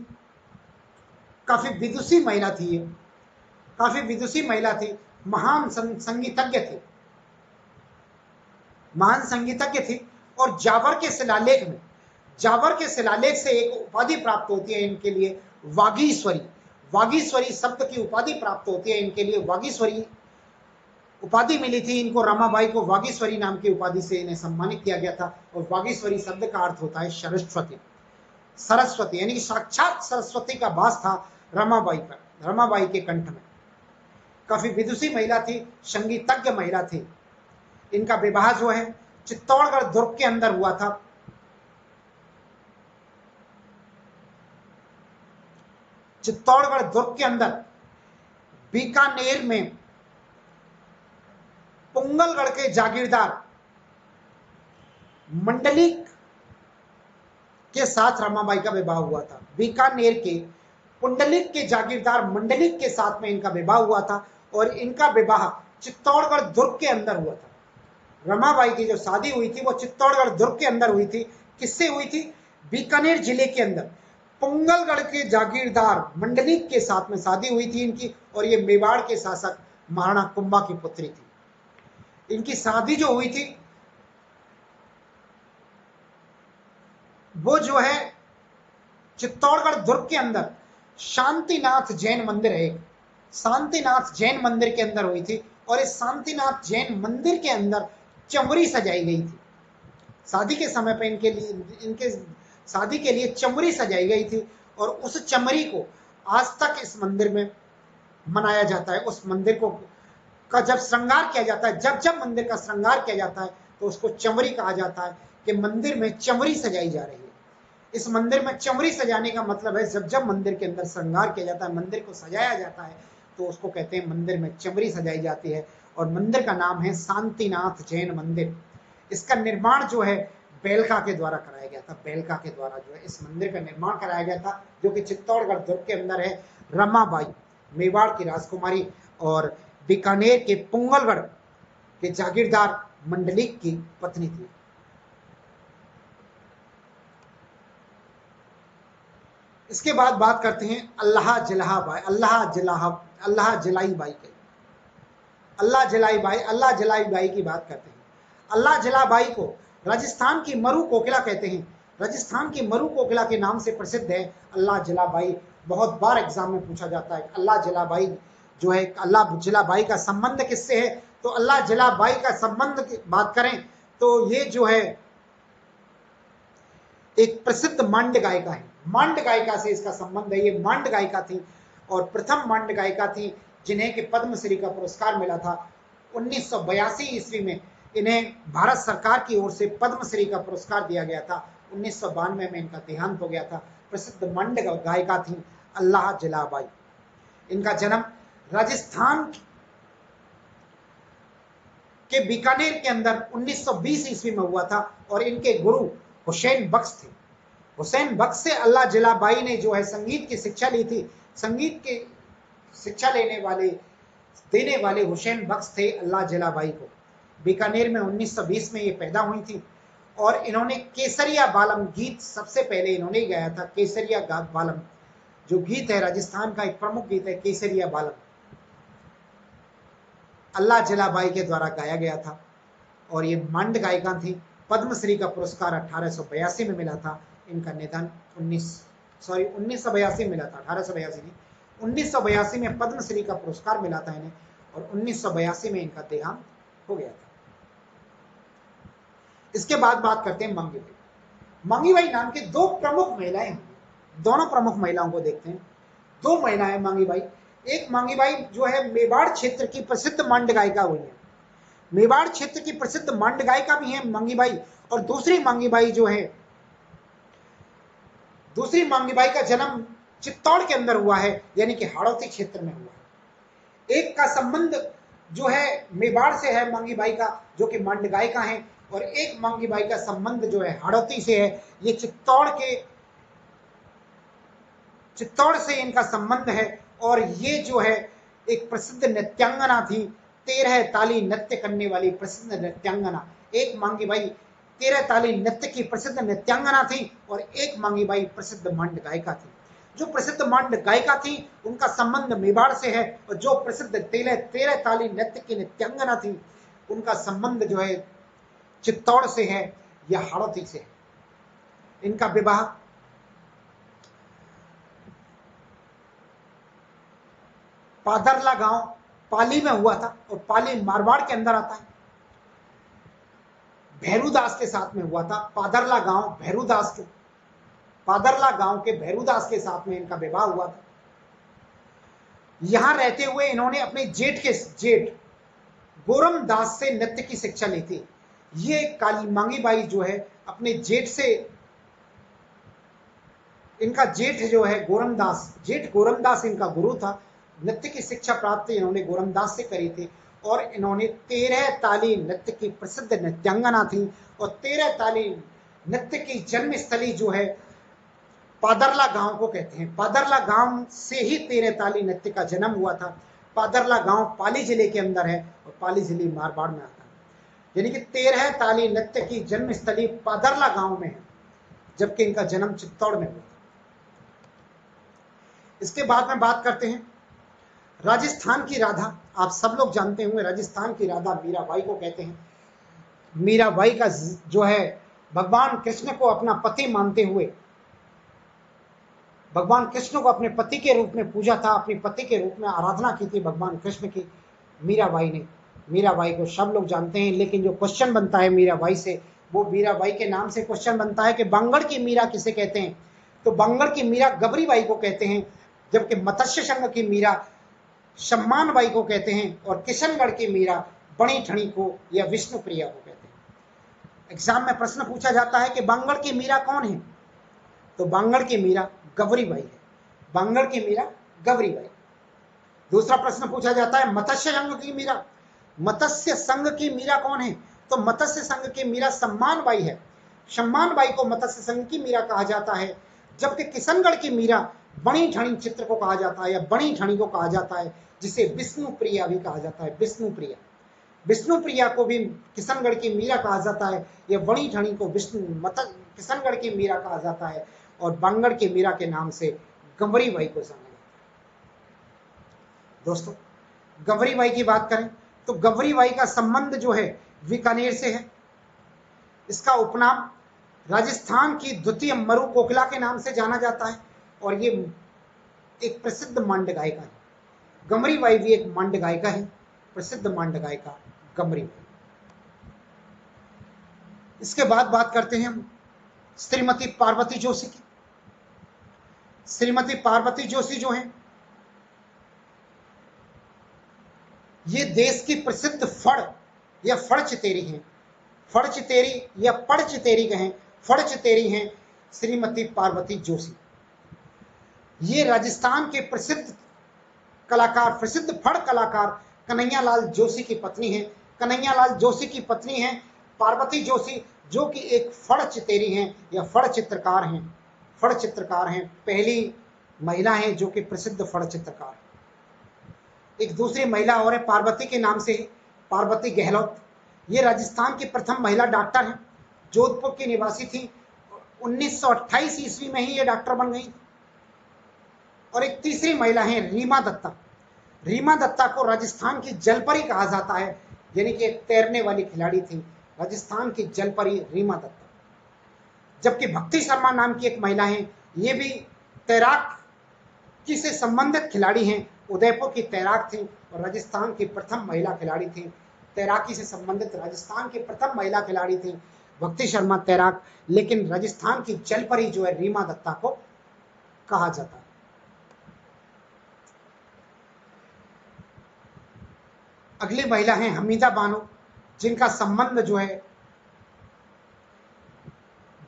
काफी विदुषी महिला थी ये, काफी विदुषी महिला थी, महान संगीतज्ञ थी, महान संगीतज्ञ थी। और जावर के शिलालेख में, जावर के शिलालेख से एक उपाधि प्राप्त होती है इनके लिए, वागीश्वरी। वागीश्वरी शब्द की उपाधि प्राप्त होती है इनके लिए, वागीश्वरी उपाधि मिली थी इनको। रमाबाई को वागीश्वरी नाम की उपाधि से इन्हें सम्मानित किया गया था। और वागीश्वरी शब्द का अर्थ होता है सरस्वती, सरस्वती, यानी कि साक्षात सरस्वती का वास था रमाबाई पर, रमाबाई के कंठ में। काफी विदुषी महिला थी, संगीतज्ञ महिला थी। इनका विवाह जो है चित्तौड़गढ़ दुर्ग के अंदर हुआ था। चित्तौड़गढ़ दुर्ग के अंदर बीकानेर में पुंगलगढ़ के जागीरदार मंडलिक के साथ रमाबाई का विवाह हुआ था। बीकानेर के पुंडलिक के जागीरदार मंडलिक के साथ में इनका विवाह हुआ था। और इनका विवाह चित्तौड़गढ़ दुर्ग के अंदर हुआ था। रमाबाई की जो शादी हुई थी वो चित्तौड़गढ़ दुर्ग के अंदर हुई थी। किससे हुई थी? बीकानेर जिले के अंदर पुंगलगढ़ के जागीरदार मंडलिक के साथ में शादी हुई थी इनकी। और ये मेवाड़ के शासक महाराणा कुंभा की पुत्री थी। इनकी शादी जो हुई थी वो जो है चित्तौड़गढ़ दुर्ग के अंदर शांतिनाथ जैन मंदिर है, शांतिनाथ जैन मंदिर के अंदर हुई थी। और इस शांतिनाथ जैन मंदिर के अंदर चमरी सजाई गई थी। शादी के समय पर इनके शादी के लिए चमरी सजाई गई थी। और उस चमरी को आज तक इस मंदिर में मनाया जाता है। उस मंदिर को का जब श्रृंगार किया जाता है, जब मंदिर का श्रृंगार किया जाता है तो उसको चमरी कहा जाता है कि मंदिर में चमरी सजाई जा रही है। इस मंदिर में चमरी सजाने का मतलब है जब मंदिर के अंदर श्रृंगार किया जाता है, मंदिर को सजाया जाता है, तो उसको कहते हैं मंदिर में चमरी सजाई जाती है। और मंदिर का नाम है शांतिनाथ जैन मंदिर। इसका निर्माण जो है बेलका के द्वारा कराया गया था। बेलका के द्वारा जो है इस मंदिर का निर्माण कराया गया था, जो कि चित्तौड़गढ़ दुर्ग के अंदर है। रमाबाई मेवाड़ की राजकुमारी और बीकानेर के पुंगलगढ़ के जागीरदार मंडलिक की पत्नी थी। इसके बाद बात करते हैं अल्लाह जलाई बाई की। अल्लाह जलाई बाई की बात करते हैं। अल्लाह जला बाई को राजस्थान की मरु कोकिला कहते हैं। राजस्थान की मरु कोकिला के नाम से प्रसिद्ध है अल्लाह जला बाई। बहुत बार एग्जाम में पूछा जाता है अल्लाह जला बाई जो है, अल्लाह जला बाई का संबंध किससे है? तो अल्लाह जला बाई का संबंध की बात करें तो ये जो है एक प्रसिद्ध मांड गायिका है। मांड गायिका से इसका संबंध है। ये मांड गायिका थी और प्रथम मांड गायिका थी जिन्हें कि पद्मश्री का पुरस्कार मिला था 1982 ईस्वी में। इन्हें भारत सरकार की ओर से पद्मश्री का पुरस्कार दिया गया था। 1992 में इनका देहांत हो गया था। प्रसिद्ध मांड गायिका थी अल्लाह जलाबाई। इनका जन्म राजस्थान के बीकानेर के अंदर 1920 ईस्वी में हुआ था। और इनके गुरु हुसैन बख्श थे। हुसैन बख्श से अल्लाह जलाबाई ने जो है संगीत की शिक्षा ली थी। संगीत की शिक्षा देने वाले हुसैन बख्श थे अल्लाह जलाबाई को। बीकानेर में 1920 में ये पैदा हुई थी। और इन्होंने केसरिया बालम गीत सबसे पहले इन्होंने गाया था। केसरिया बालम जो गीत है राजस्थान का एक प्रमुख गीत है, केसरिया बालम अल्लाह जलाबाई के द्वारा गाया गया था। और ये मांड गायिका थी। पद्मश्री का पुरस्कार 1882 में मिला था। इनका निधन 1982 में मिला था, 1882 नहीं, 1982 में पद्मश्री का पुरस्कार मिला था इन्हें। और 1982 में इनका देहांत हो गया था। इसके बाद बात करते हैं मंगेबाई। मांगी बाई नाम की दो प्रमुख महिलाएं हैं, दोनों प्रमुख महिलाओं को देखते हैं। दो महिलाएं मांगी बाई, एक मांगी बाई जो है मेवाड़ क्षेत्र की प्रसिद्ध मांड गायिका हुई है, मेवाड़ क्षेत्र की प्रसिद्ध मांड गायिका भी है मांगी बाई। और दूसरी मांगी बाई जो है, दूसरी मांगी बाई का जन्म चित्तौड़ के अंदर हुआ है, यानी कि हाड़ौती क्षेत्र में हुआ है। एक का संबंध जो है मेवाड़ से है मांगी बाई का, जो कि मांड गायिका है, और एक मांगी बाई का संबंध जो है हाड़ौती से है। ये चित्तौड़ से इनका संबंध है। और ये जो है एक प्रसिद्ध नृत्यांगना थी, 13 ताली नृत्य करने वाली प्रसिद्ध नृत्यांगना। एक मांगी बाई 13 ताली नृत्य की प्रसिद्ध नृत्यांगना थी, और एक मांगी बाई प्रसिद्ध मांड गायिका थी। जो प्रसिद्ध मांड गायिका थी उनका संबंध मेवाड़ से है, और जो प्रसिद्ध 13 ताली नृत्य की नृत्यांगना थी उनका संबंध जो है चित्तौड़ से है या हाड़ौती से है। इनका विवाह पादरला गांव पाली में हुआ था, और पाली मारवाड़ के अंदर आता है। भैरूदास के साथ में हुआ था। पादरला गांव पादरला गांव के भैरूदास के साथ में इनका विवाह हुआ था। यहां रहते हुए इन्होंने अपने जेठ गोरम दास से नृत्य की शिक्षा ली थी। ये काली मांगी बाई जो है अपने जेठ से, इनका जेठ जो है जेठ गोरमदास इनका गुरु था। नृत्य की शिक्षा प्राप्त इन्होंने गोरमदास से करी थी, और इन्होंने 13 ताली नृत्य की प्रसिद्ध नृत्यांगना थी। और 13 ताली नृत्य की जन्म स्थली जो है पादरला गांव को कहते हैं। पादरला गांव से ही 13 ताली नृत्य का जन्म हुआ था। पादरला गांव पाली जिले के अंदर है, और पाली जिले मारवाड़ में आता है। यानी कि 13 ताली नृत्य की जन्म स्थली पादरला गांव में है, जबकि इनका जन्म चित्तौड़ में हुआ। इसके बाद में बात करते हैं राजस्थान की राधा। आप सब लोग जानते होंगे राजस्थान की राधा मीराबाई को कहते हैं। मीराबाई का जो है भगवान कृष्ण को अपना पति मानते हुए, भगवान कृष्ण को अपने पति के रूप में पूजा था, अपने पति के रूप में आराधना की थी भगवान कृष्ण की मीराबाई ने। मीराबाई को सब लोग जानते हैं, लेकिन जो क्वेश्चन बनता है मीराबाई से, वो मीराबाई के नाम से क्वेश्चन बनता है कि बंगड़ की मीरा किसे कहते हैं। तो बंगड़ की मीरा गबरी बाई को कहते हैं, जबकि मत्स्य संघ की मीरा सम्मान बाई को कहते हैं, और किशनगढ़ की मीरा बणी ठणी को या विष्णु प्रिया को कहते हैं। एग्जाम में प्रश्न पूछा जाता है कि बंगड़ की मीरा कौन है, तो बंगड़ की मीरा गबरी बाई है। बंगड़ की मीरा गबरी बाई। दूसरा प्रश्न पूछा जाता है मत्स्य संघ की मीरा, मत्स्य संघ की मीरा कौन है, तो मत्स्य संघ की मीरा सम्मान बाई है। सम्मान बाई को मत्स्य संघ की मीरा कहा जाता है, जबकि किशनगढ़ की मीरा बणी ठणी चित्र को कहा जाता है, या बणी ठणी को कहा जाता है, जिसे विष्णु प्रिया भी कहा जाता है। विष्णु प्रिया को भी किशनगढ़ की मीरा कहा जाता है, या बणी ठणी को किशनगढ़ की मीरा कहा जाता है, और बंगड़ की मीरा के नाम से गंवरी बाई को जाना जाता है। दोस्तों, गंवरी बाई की बात करें तो गंवरी बाई का संबंध जो है बीकानेर से है। इसका उपनाम राजस्थान की द्वितीय मरु कोकिला के नाम से जाना जाता है, और ये एक प्रसिद्ध मांड गायिका है। गंवरी बाई भी एक मांड गायिका है, प्रसिद्ध मांड गायिका गंवरी बाई। इसके बाद बात करते हैं हम श्रीमती पार्वती जोशी की। श्रीमती पार्वती जोशी जो है, ये देश की प्रसिद्ध फड़ या फड़ चितेरी हैं। फड़ चितेरी या पड़ चितेरी कहें, फड़ चितेरी हैं श्रीमती पार्वती जोशी। ये राजस्थान के प्रसिद्ध कलाकार, प्रसिद्ध फड़ कलाकार कन्हैयालाल जोशी की पत्नी है। कन्हैयालाल जोशी की पत्नी है पार्वती जोशी, जो कि एक फड़ चितेरी हैं या फड़ चित्रकार हैं। फड़ चित्रकार हैं, पहली महिला हैं जो कि प्रसिद्ध फड़ चित्रकार। एक दूसरी महिला और है पार्वती के नाम से, पार्वती गहलोत। ये राजस्थान की प्रथम महिला डॉक्टर हैं, जोधपुर की निवासी थी। 1928 ईस्वी में ही ये डॉक्टर बन गई। और एक तीसरी महिला है रीमा दत्ता। रीमा दत्ता को राजस्थान की जलपरी कहा जाता है, यानी कि एक तैरने वाली खिलाड़ी थी, राजस्थान की जलपरी रीमा दत्ता। जबकि भक्ति शर्मा नाम की एक महिला है, ये भी तैराकी से संबंधित खिलाड़ी हैं, उदयपुर की तैराक थी और राजस्थान की प्रथम महिला खिलाड़ी थी। तैराकी से संबंधित राजस्थान की प्रथम महिला खिलाड़ी थी भक्ति शर्मा तैराक, लेकिन राजस्थान की जलपरी जो है रीमा दत्ता को कहा जाता है। अगली महिला है हमीदा बानो, जिनका संबंध जो है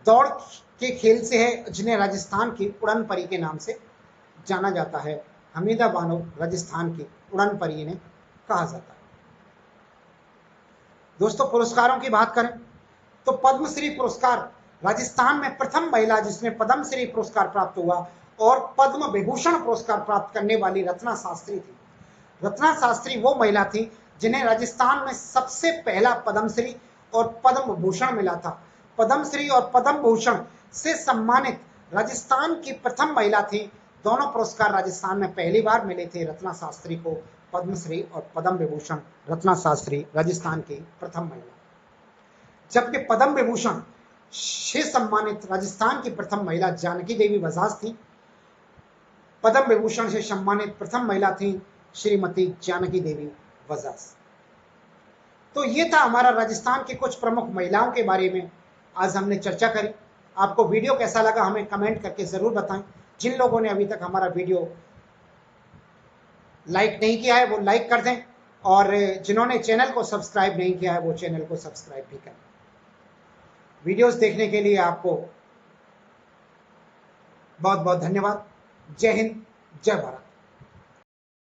दौड़ के खेल से है, जिन्हें राजस्थान की उड़न परी के नाम से जाना जाता है। हमीदा बानो राजस्थान की उड़न परी इन्हें कहा जाता है। दोस्तों पुरस्कारों की बात करें तो पद्मश्री पुरस्कार, राजस्थान में प्रथम महिला जिसने पद्मश्री पुरस्कार प्राप्त हुआ और पद्म विभूषण पुरस्कार प्राप्त करने वाली रत्ना शास्त्री थी। रत्ना शास्त्री वो महिला थी जिन्हें राजस्थान में सबसे पहला पद्मश्री और पद्म भूषण मिला था। पद्मश्री और पद्म भूषण से सम्मानित राजस्थान की प्रथम महिला थी। दोनों पुरस्कार राजस्थान में पहली बार मिले थे रत्ना शास्त्री को, पद्मश्री और पद्म विभूषण। रत्ना शास्त्री राजस्थान की प्रथम महिला, जबकि पद्म विभूषण से सम्मानित राजस्थान की प्रथम महिला जानकी देवी बजाज थी। पद्म विभूषण से सम्मानित प्रथम महिला थी श्रीमती जानकी देवी बजाज। तो ये था हमारा राजस्थान की कुछ प्रमुख महिलाओं के बारे में आज हमने चर्चा करी। आपको वीडियो कैसा लगा हमें कमेंट करके जरूर बताएं। जिन लोगों ने अभी तक हमारा वीडियो लाइक नहीं किया है वो लाइक कर दें, और जिन्होंने चैनल को सब्सक्राइब नहीं किया है वो चैनल को सब्सक्राइब भी करें। वीडियोस देखने के लिए आपको बहुत बहुत धन्यवाद। जय हिंद, जय भारत।